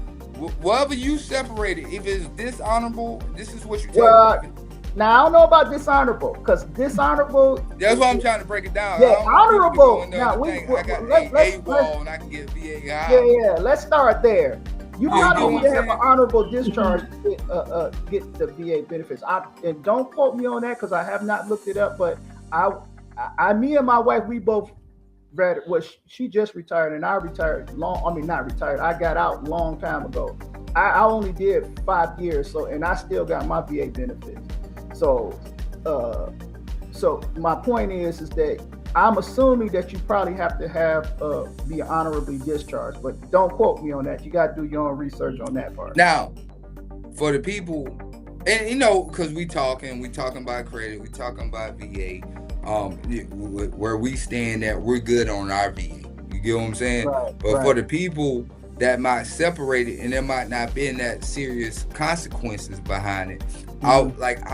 wherever you separated, if it's dishonorable, this is what you tell me. Now I don't know about dishonorable, because dishonorable. That's why I'm trying to break it down. Yeah, honorable. Now I got AWOL and I can get VA. Yeah. Let's start there. You probably need to have an honorable discharge to get the VA benefits. And don't quote me on that because I have not looked it up. But me and my wife, we both read. Well, she just retired, and I retired not retired. I got out long time ago. I only did 5 years, and I still got my VA benefits. So my point is that I'm assuming that you probably have to be honorably discharged, but don't quote me on that. You got to do your own research on that part. Now, for the people, and because we talking about credit, we talking about VA, where we stand at, we're good on our VA. You get what I'm saying? But for the people that might separate it and there might not be that serious consequences behind it, I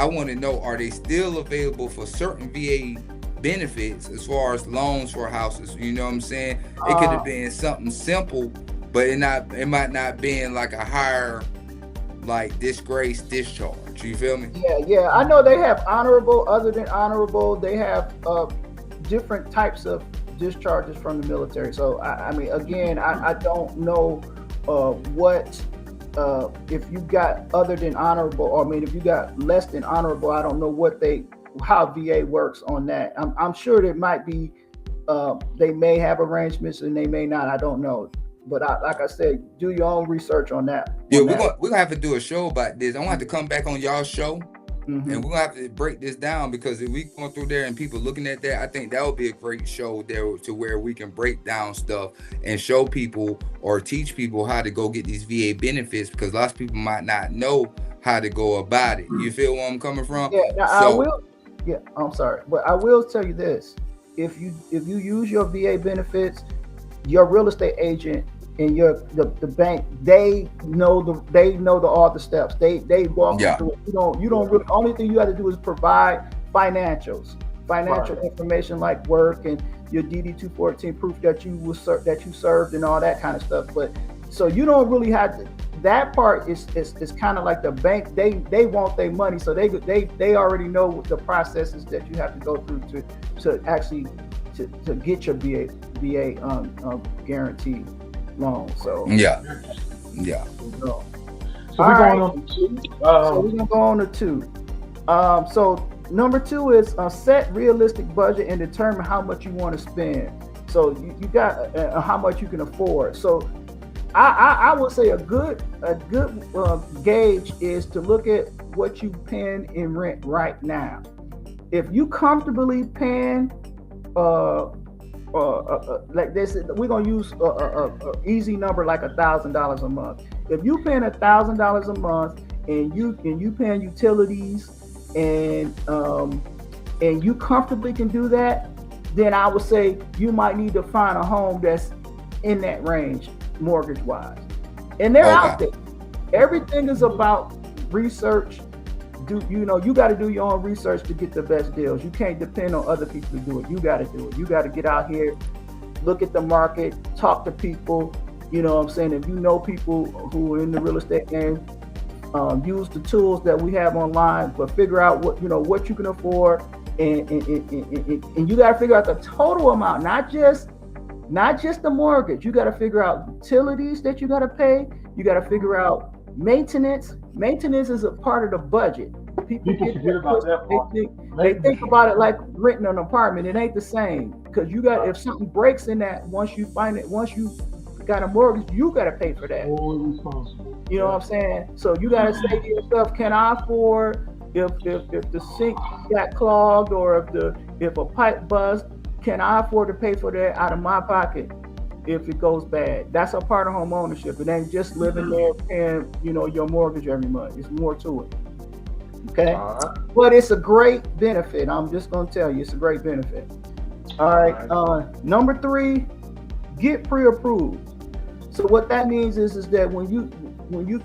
want to know, are they still available for certain VA benefits as far as loans for houses? You know what I'm saying? It could have been something simple, but it might not been like a higher disgrace discharge. You feel me? Yeah. I know they have honorable. Other than honorable, they have different types of discharges from the military. So I mean, again, I don't know what if you got other than honorable, or I mean, if you got less than honorable, I don't know how VA works on that. I'm sure there might be, they may have arrangements and they may not. I don't know. But like I said, do your own research on that. Yeah, we're gonna have to do a show about this. I'm gonna have to come back on y'all's show, and we're gonna have to break this down, because if we going through there and people looking at that, I think that would be a great show there to where we can break down stuff and show people or teach people how to go get these VA benefits, because lots of people might not know how to go about it. You feel where I'm coming from? Yeah. I will. Yeah, I'm sorry, but I will tell you this: if you use your VA benefits, your real estate agent and the bank, they know all the steps. They walk you through it. You don't really. Only thing you have to do is provide financial information like work and your DD-214 proof that you served and all that kind of stuff. But so you don't really have to. That part is kind of like the bank. They want their money, so they already know the processes that you have to go through to actually to get your VA guarantee loan. So So we're going on to 2. So we're gonna go on to 2. So number 2 is set realistic budget and determine how much you want to spend. So you got how much you can afford. So I would say a good gauge is to look at what you paying in rent right now. If you comfortably paying like this, we're gonna use a easy number like $1,000 a month. If you paying $1,000 a month and you paying utilities and you comfortably can do that, then I would say you might need to find a home that's in that range mortgage wise. And they're out there. Everything is about research. You got to do your own research to get the best deals. You can't depend on other people to do it. You got to do it. You got to get out here, look at the market, talk to people. You know what I'm saying? If you know people who are in the real estate game, use the tools that we have online, but figure out what you can afford, and you got to figure out the total amount, not just the mortgage. You got to figure out utilities that you got to pay. You got to figure out maintenance. Maintenance is a part of the budget. People forget about that part. They think about it like renting an apartment. It ain't the same, because if something breaks in that, once you got a mortgage, you got to pay for that. Responsible. You know what I'm saying? So you got to say to yourself, can I afford if the sink got clogged, or if a pipe bust? Can I afford to pay for that out of my pocket if it goes bad? That's a part of home ownership. It ain't just living there paying, your mortgage every month. It's more to it. Okay? But it's a great benefit. I'm just going to tell you, it's a great benefit. All right. Number 3, get pre-approved. So what that means is that when you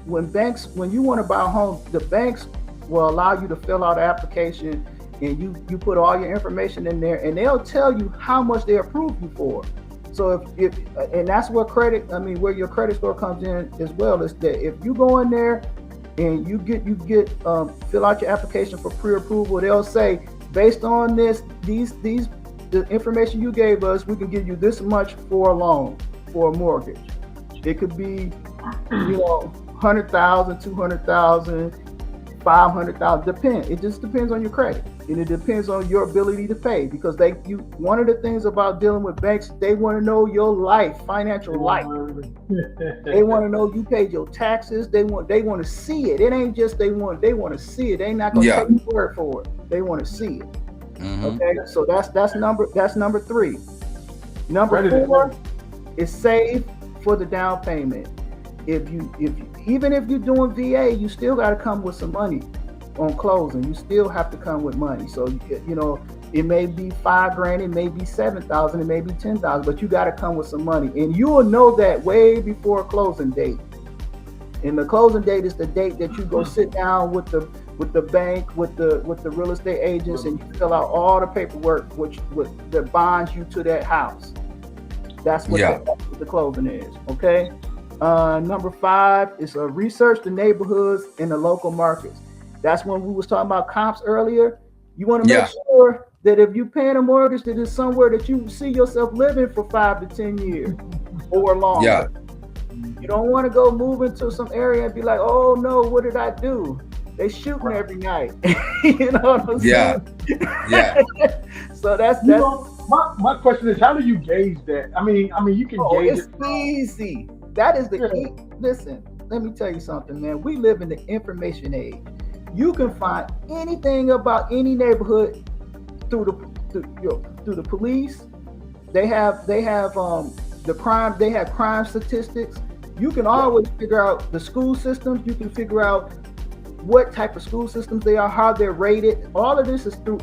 want to buy a home, the banks will allow you to fill out an application, and you put all your information in there, and they'll tell you how much they approve you for. So if and that's where your credit score comes in as well, is that if you go in there and you get fill out your application for pre-approval. They'll say, based on these the information you gave us, we can give you this much for a loan, for a mortgage. It could be, 100,000, 200,000, 500,000. Depend. It just depends on your credit, and it depends on your ability to pay. Because one of the things about dealing with banks, they want to know your financial life. They want to know you paid your taxes. They want to see it. It ain't just they want to see it. They not gonna take your word for it. They want to see it. Okay, so that's number 3. Number 4 is save for the down payment. Even if you're doing VA, you still got to come with some money on closing. You still have to come with money. So it may be $5,000, it may be $7,000, it may be $10,000, but you got to come with some money, and you will know that way before closing date. And the closing date is the date that you go sit down with the bank, with the real estate agents, and you fill out all the paperwork that bonds you to that house. That's what the closing is. Okay. Number 5 is research the neighborhoods in the local markets. That's when we was talking about comps earlier. You want to make sure that if you're paying a mortgage, that it's somewhere that you see yourself living for 5 to 10 years or longer. Yeah. You don't want to go move into some area and be like, oh no, what did I do? They shooting every night. You know what I'm saying? Yeah. So that's my question is, how do you gauge that? I mean, you can gauge it. It's easy. That is the key. Listen, let me tell you something, man. We live in the information age. You can find anything about any neighborhood through the police. They have the crime. They have crime statistics. You can always figure out the school systems. You can figure out what type of school systems they are, how they're rated. All of this is through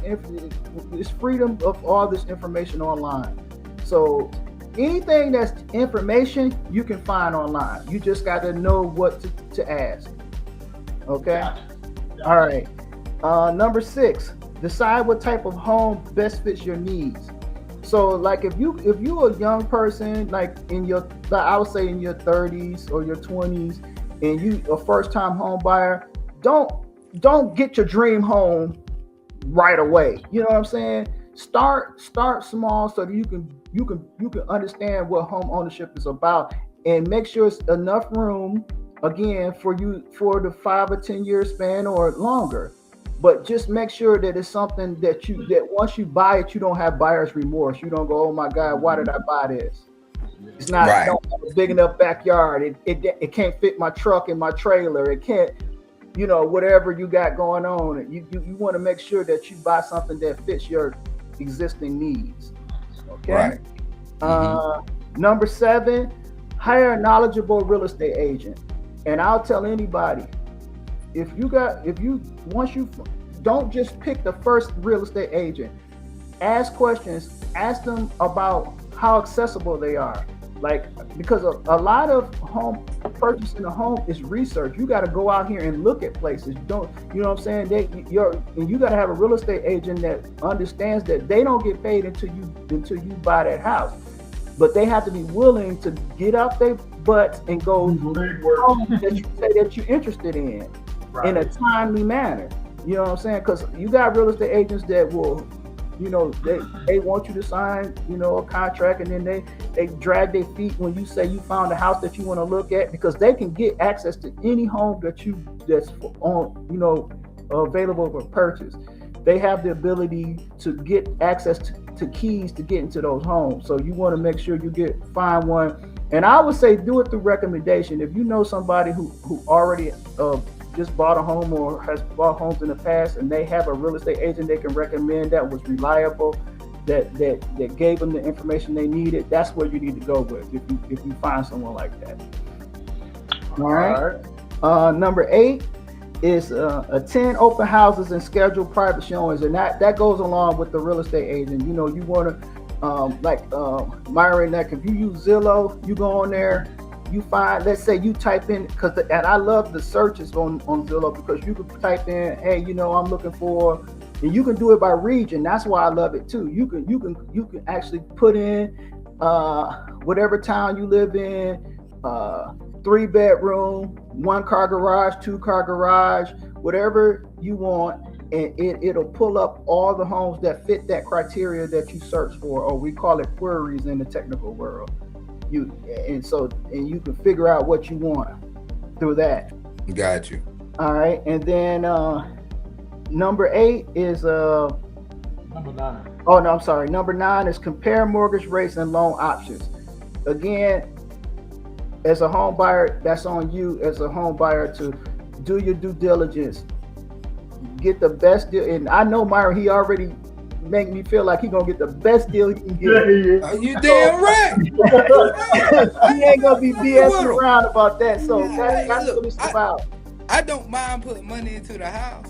this freedom of all this information online. So anything that's information you can find online. You just got to know what to ask. Okay. Gotcha. All right. Number 6, decide what type of home best fits your needs. So like if you're a young person, like I would say in your 30s or your 20s, and you a first time home buyer, don't get your dream home right away. You know what I'm saying? Start small so that you can understand what home ownership is about, and make sure it's enough room again for the 5 or 10 year span or longer. But just make sure that it's something that once you buy it, you don't have buyer's remorse. You don't go, oh my God, why did I buy this? It's not don't have a big enough backyard. It can't fit my truck and my trailer. It can't, whatever you got going on. You want to make sure that you buy something that fits your existing needs. Okay. Right. Number 7, hire a knowledgeable real estate agent. And I'll tell anybody, don't just pick the first real estate agent. Ask questions. Ask them about how accessible they are. Because a lot of purchasing a home is research. You got to go out here and look at places. You know what I'm saying? And you got to have a real estate agent that understands that they don't get paid until you buy that house. But they have to be willing to get out their butts and go that you say that you're interested in a timely manner. You know what I'm saying? Because you got real estate agents that will, they want you to sign, a contract, and then they drag their feet when you say you found a house that you want to look at, because they can get access to any home that's on, available for purchase. They have the ability to get access to keys to get into those homes. So you want to make sure you find one. And I would say do it through recommendation. If you know somebody who already just bought a home or has bought homes in the past, and they have a real estate agent they can recommend that was reliable, that gave them the information they needed, that's where you need to go with if you find someone like that. All right. Number 8 is attend open houses and schedule private showings, and that goes along with the real estate agent. You want to Myron, if you use Zillow, you go on there, you find, let's say you type in, and I love the searches on Zillow, because you can type in, hey, I'm looking for, and you can do it by region. That's why I love it too. You can actually put in whatever town you live in, 3-bedroom, 1-car garage, 2-car garage, whatever you want, and it'll pull up all the homes that fit that criteria that you search for, or we call it queries in the technical world. You can figure out what you want through that. Got you. All right, and then number 8 is Number 9. Oh no, I'm sorry. Number 9 is compare mortgage rates and loan options. Again, as a home buyer, that's on you as a home buyer to do your due diligence, get the best deal. And I know Myron, he already make me feel like he gonna get the best deal he can get. Are you damn right? He ain't gonna be BSing around about that. So that's what it's about. I don't mind putting money into the house,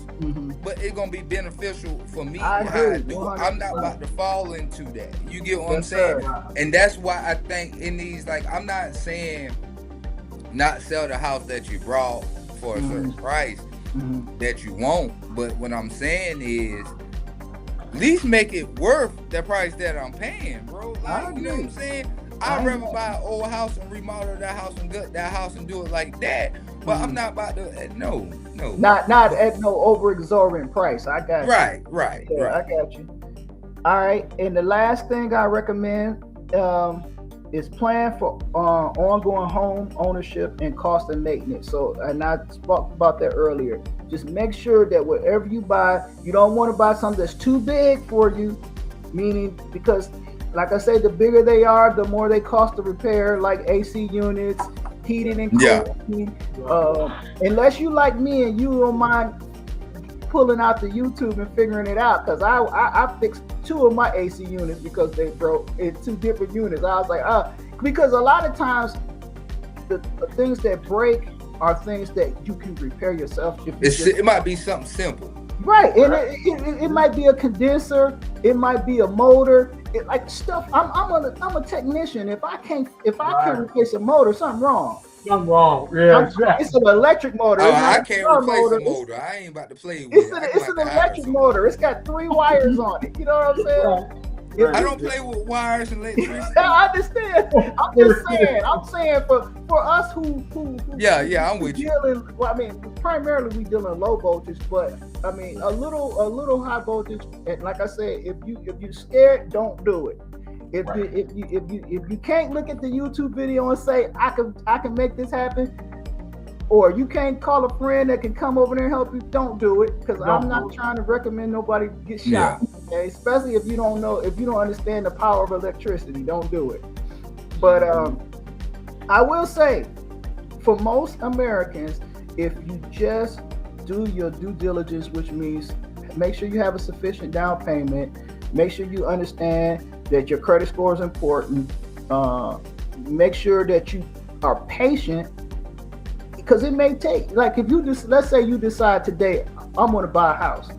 but it's gonna be beneficial for me. I agree, I'm not about to fall into that. You get what I'm saying? And that's why I think in these, like, I'm not saying not sell the house that you brought for a certain price that you want, but what I'm saying is at least make it worth the price that I'm paying, bro. Like, you know what I'm saying? I'd rather buy an old house and remodel that house and gut that house and do it like that. But I'm not about to no. Not at no over exorbitant price. I got you. Right. I got you. All right. And the last thing I recommend is plan for ongoing home ownership and cost of maintenance. So, and I spoke about that earlier. Just make sure that whatever you buy, you don't want to buy something that's too big for you. Meaning, because like I say, the bigger they are, the more they cost to repair, like AC units, heating and cooling. Unless you like me and you don't mind pulling out the YouTube and figuring it out, because I fixed 2 of my AC units because they broke in 2 different units. I was like, because a lot of times the things that break are things that you can repair yourself. It might be something simple. Right, and it might be a condenser, it might be a motor, like stuff. I'm a technician. If I can't replace a motor, something wrong. Something wrong. Yeah, it's an electric motor. I can't replace a motor. I ain't about to play with it. It's an electric motor. It's got 3 wires on it. You know what I'm saying? I don't play with wires and electricity. I understand. I'm just saying. I'm saying for us who I'm with you. Well, I mean, primarily we dealing low voltage, but I mean a little high voltage. And like I said, if you're scared, don't do it. If you can't look at the YouTube video and say I can make this happen, or you can't call a friend that can come over there and help you, don't do it, because I'm not trying to recommend nobody get shot. Okay? Especially if you don't understand the power of electricity, don't do it. But I will say, for most Americans, if you just do your due diligence, which means make sure you have a sufficient down payment, make sure you understand that your credit score is important, make sure that you are patient, because it may take, like if you just, let's say you decide today, I'm going to buy a house.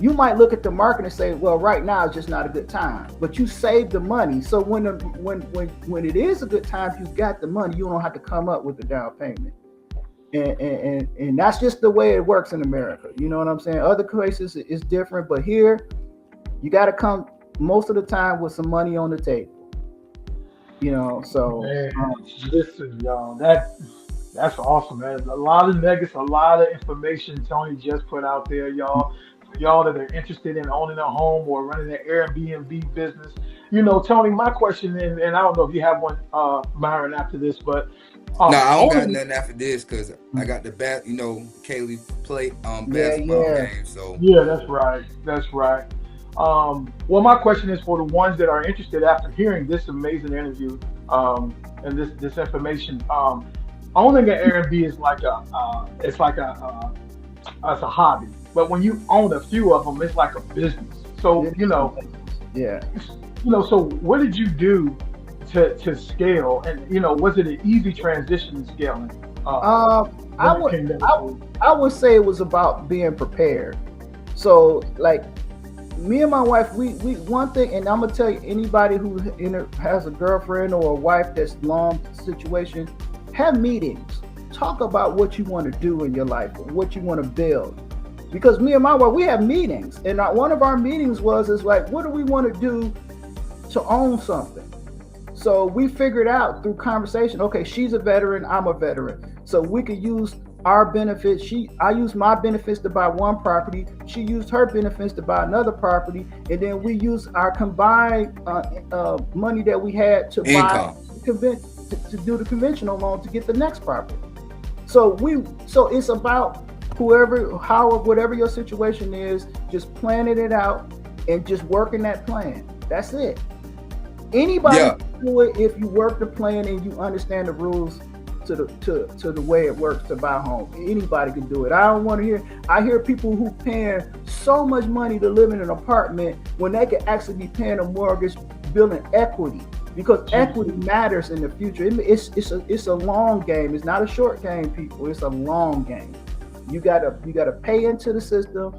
You might look at the market and say, well, right now is just not a good time, but you saved the money. So when it is a good time, you've got the money, you don't have to come up with the down payment. And that's just the way it works in America. You know what I'm saying? Other places is different, but here you got to come most of the time with some money on the table. You know, so listen, y'all, that's awesome, man. A lot of nuggets, a lot of information Tony just put out there, y'all. For y'all that are interested in owning a home or running an Airbnb business. You know, Tony, my question, and I don't know if you have one, Myron, after this, but no, I don't got nothing after this because I got the Kaylee play basketball game. So yeah, that's right. Well, my question is for the ones that are interested after hearing this amazing interview and this information. Owning an Airbnb is like it's a hobby, but when you own a few of them, it's like a business. So so what did you do to scale, and was it an easy transition to scaling? I would say it was about being prepared. So like me and my wife, we one thing, and I'm gonna tell you, anybody who has a girlfriend or a wife that's long situation, have meetings. Talk about what you want to do in your life, what you want to build. Because me and my wife, we have meetings, and one of our meetings is like, what do we want to do to own something? So we figured out through conversation, okay, she's a veteran, I'm a veteran. So we could use our benefits. I used my benefits to buy one property. She used her benefits to buy another property. And then we use our combined money that we had to income to do the conventional loan to get the next property. So it's about whatever your situation is, just planning it out and just working that plan. That's it. Anybody can do it if you work the plan and you understand the rules to the way it works to buy a home. Anybody can do it. I hear people who paying so much money to live in an apartment when they could actually be paying a mortgage, building equity, because equity matters in the future. It's a long game. It's not a short game, people. It's a long game. You gotta pay into the system,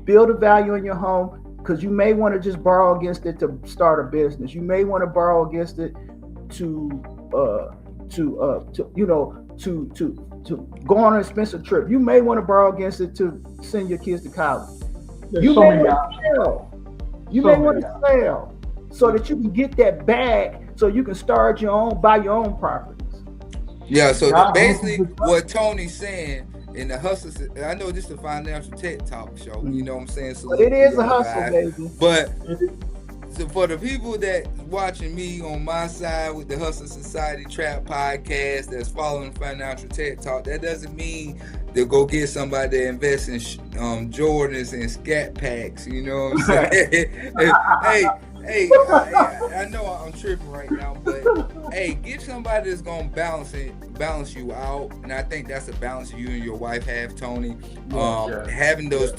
build a value in your home, because you may want to just borrow against it to start a business. You may want to borrow against it to go on an expensive trip. You may want to borrow against it to send your kids to college. You may want to sell. You may want to sell so that you can get that bag, so you can buy your own properties. Yeah. So basically, what Tony's saying. In the hustle, I know this is a financial tech talk show, you know what I'm saying? So but it is a hustle, baby. But so for the people that watching me on my side with the Hustle Society Trap podcast that's following financial tech talk, that doesn't mean to go get somebody to invest in Jordans and scat packs, you know what I'm saying? Hey, I know I'm tripping right now, but hey, get somebody that's gonna balance you out, and I think that's a balance you and your wife have, Tony. Having those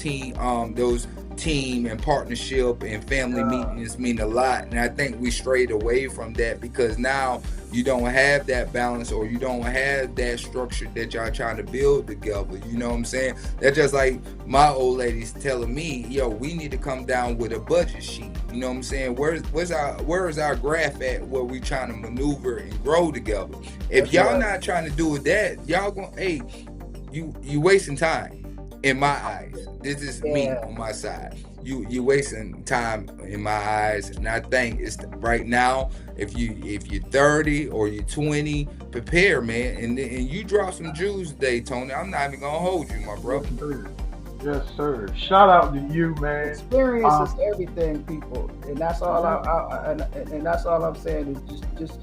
team and partnership and family meetings mean a lot, and I think we strayed away from that because now you don't have that balance, or you don't have that structure that y'all trying to build together. You know what I'm saying? That's just like my old lady's telling me, yo, we need to come down with a budget sheet. You know what I'm saying? Where is our graph at where we trying to maneuver and grow together? If y'all not trying to do that, y'all gonna you wasting time in my eyes. This is me on my side. You wasting time in my eyes, and I think it's right now. If you're 30 or you're 20, prepare, man, and you drop some jewels today, Tony. I'm not even gonna hold you, my bro. Yes, sir. Shout out to you, man. Experience is everything, people, and that's all. And that's all I'm saying is just.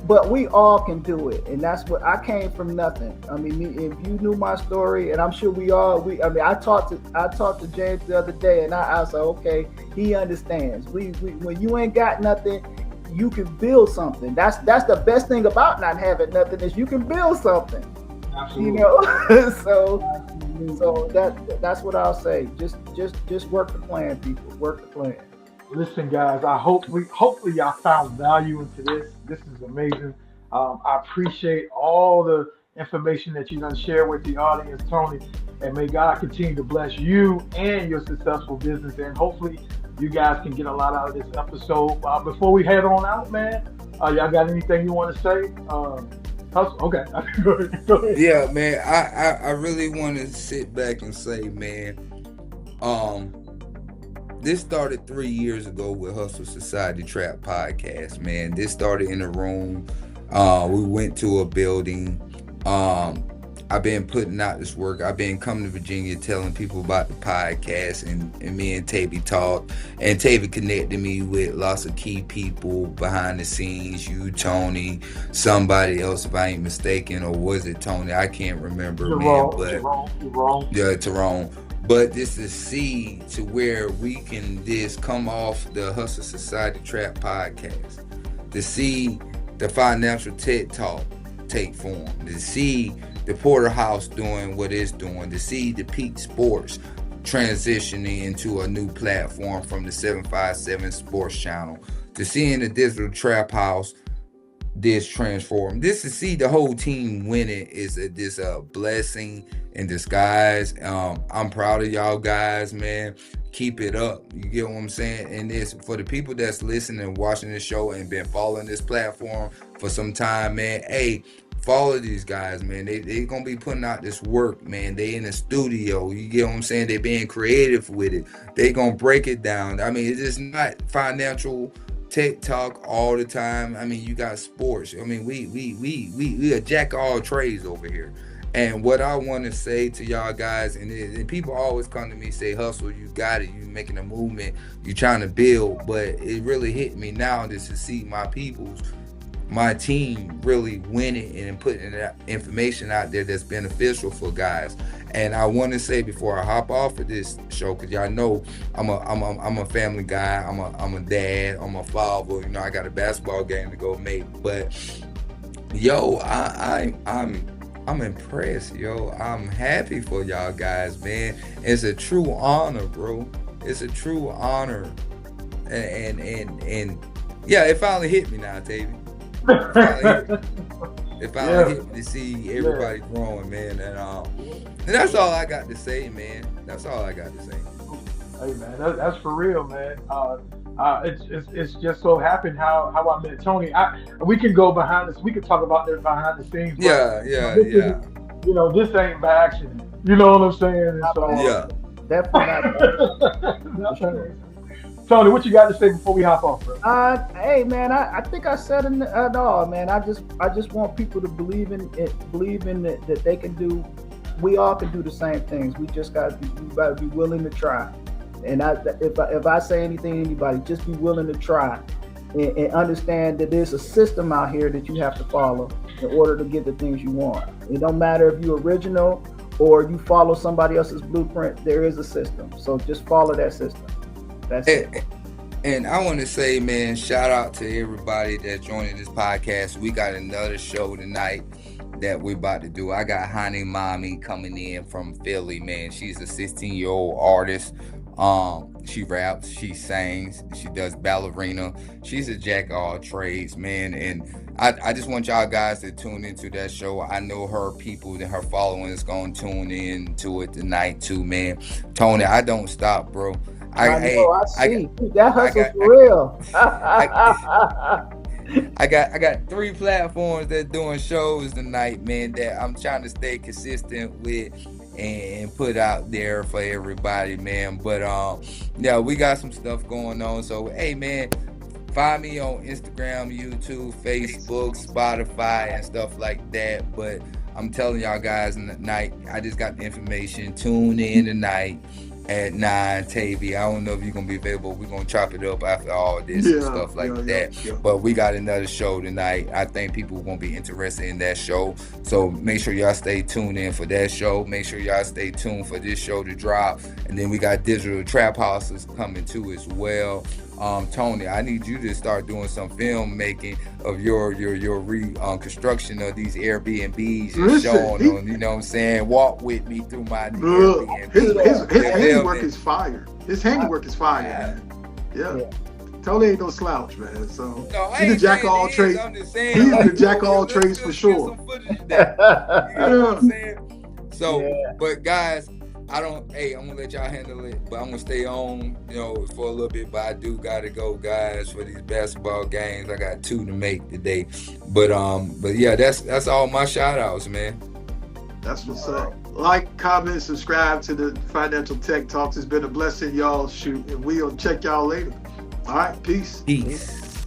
But we all can do it, and that's what I came from nothing. I mean, if you knew my story, and I'm sure I talked to James the other day, and I was like, okay, he understands. We when you ain't got nothing, you can build something. That's the best thing about not having nothing is you can build something. Absolutely. You know, so that's what I'll say. Just work the plan, people. Work the plan. Listen, guys, hopefully y'all found value into this. This is amazing. I appreciate all the information that you done share with the audience, Tony. And may God continue to bless you and your successful business. And hopefully you guys can get a lot out of this episode. Before we head on out, man, y'all got anything you want to say? Okay. Go ahead. Yeah, man. I really want to sit back and say, man, this started 3 years ago with Hustle Society Trap Podcast, man. This started in a room. We went to a building. I've been putting out this work. I've been coming to Virginia telling people about the podcast, and me and Tavy talked. And Tavy connected me with lots of key people behind the scenes. You, Tony, somebody else, if I ain't mistaken, or was it Tony? I can't remember, Tyrone. Yeah, Tyrone. But this is seed to where we can just come off the Hustle Society Trap Podcast to see the financial TED Talk take form, to see the Porterhouse doing what it's doing, to see the Peak Sports transitioning into a new platform from the 757 Sports Channel, to seeing the Digital Trap House this transform. This to see the whole team winning is a blessing in disguise. I'm proud of y'all guys, man. Keep it up. You get what I'm saying? And this for the people that's listening and watching this show and been following this platform for some time, man. Hey, follow these guys, man. They gonna be putting out this work, man. They in the studio. You get what I'm saying? They being creative with it. They gonna break it down. I mean, it's just not financial tech talk all the time. I mean, you got sports. I mean, we a jack of all trades over here. And what I want to say to y'all guys, and people always come to me say, "Hustle, you got it. You making a movement. You trying to build." But it really hit me now just to see my team really winning and putting that information out there that's beneficial for guys. And I want to say before I hop off of this show, because y'all know I'm a family guy. I'm a dad. I'm a father. You know, I got a basketball game to go make. But yo, I'm impressed, yo. I'm happy for y'all guys, man. It's a true honor, bro. It's a true honor. And yeah, it finally hit me now, Tavy. It finally hit me to see everybody growing, man. And that's all I got to say, man. That's all I got to say. Hey man, that's for real, man. It's just so happened how I met Tony. We can go behind this. We can talk about this behind the scenes. But, Yeah. You know, this ain't by accident. You know what I'm saying? And so, Yeah. Definitely not. Tony, what you got to say before we hop off, bro? Hey man, I think I said it all, man. I just want people to believe in that they can do. We all can do the same things. We just got to be willing to try. And if I say anything to anybody, just be willing to try and understand that there's a system out here that you have to follow in order to get the things you want. It don't matter if you're original or you follow somebody else's blueprint. There is a system, so just follow that system. That's it. And I want to say, man, shout out to everybody that's joining this podcast. We got another show tonight that we're about to do. I got Honey Mommy coming in from Philly, man. She's a 16-year-old artist. She raps, she sings, she does ballerina. She's a jack of all trades, man. And I just want y'all guys to tune into that show. I know her people and her following is going to tune in to it tonight too, man. Tony, I don't stop, bro. I see. That hustle's for real. I got 3 platforms that doing shows tonight, man, that I'm trying to stay consistent with and put out there for everybody, man. But yeah, we got some stuff going on. So hey, man, find me on Instagram, YouTube, Facebook, Spotify, and stuff like that. But I'm telling y'all guys tonight, I just got the information. Tune in tonight at 9, Tavy. I don't know if you're gonna be available. We're gonna chop it up after all this and stuff like that. Yeah. But we got another show tonight. I think people are gonna be interested in that show. So make sure y'all stay tuned in for that show. Make sure y'all stay tuned for this show to drop. And then we got Digital Trap Houses coming too as well. Tony, I need you to start doing some filmmaking of your reconstruction of these Airbnbs and showing them, you know what I'm saying? Walk with me through my Airbnb. His handiwork is fire. His handiwork is fire, man. Yeah. Tony ain't no slouch, man. So he's the jack of all trades. He's the jack of all trades for sure. You know what I'm saying? So, but guys, I'm gonna let y'all handle it, but I'm gonna stay on, for a little bit. But I do gotta go, guys, for these basketball games. I got 2 to make today. But yeah, that's all my shout outs, man. That's what's up. Like, comment, subscribe to the Financial Tech Talks. It's been a blessing, y'all. And we'll check y'all later. All right, peace. Peace.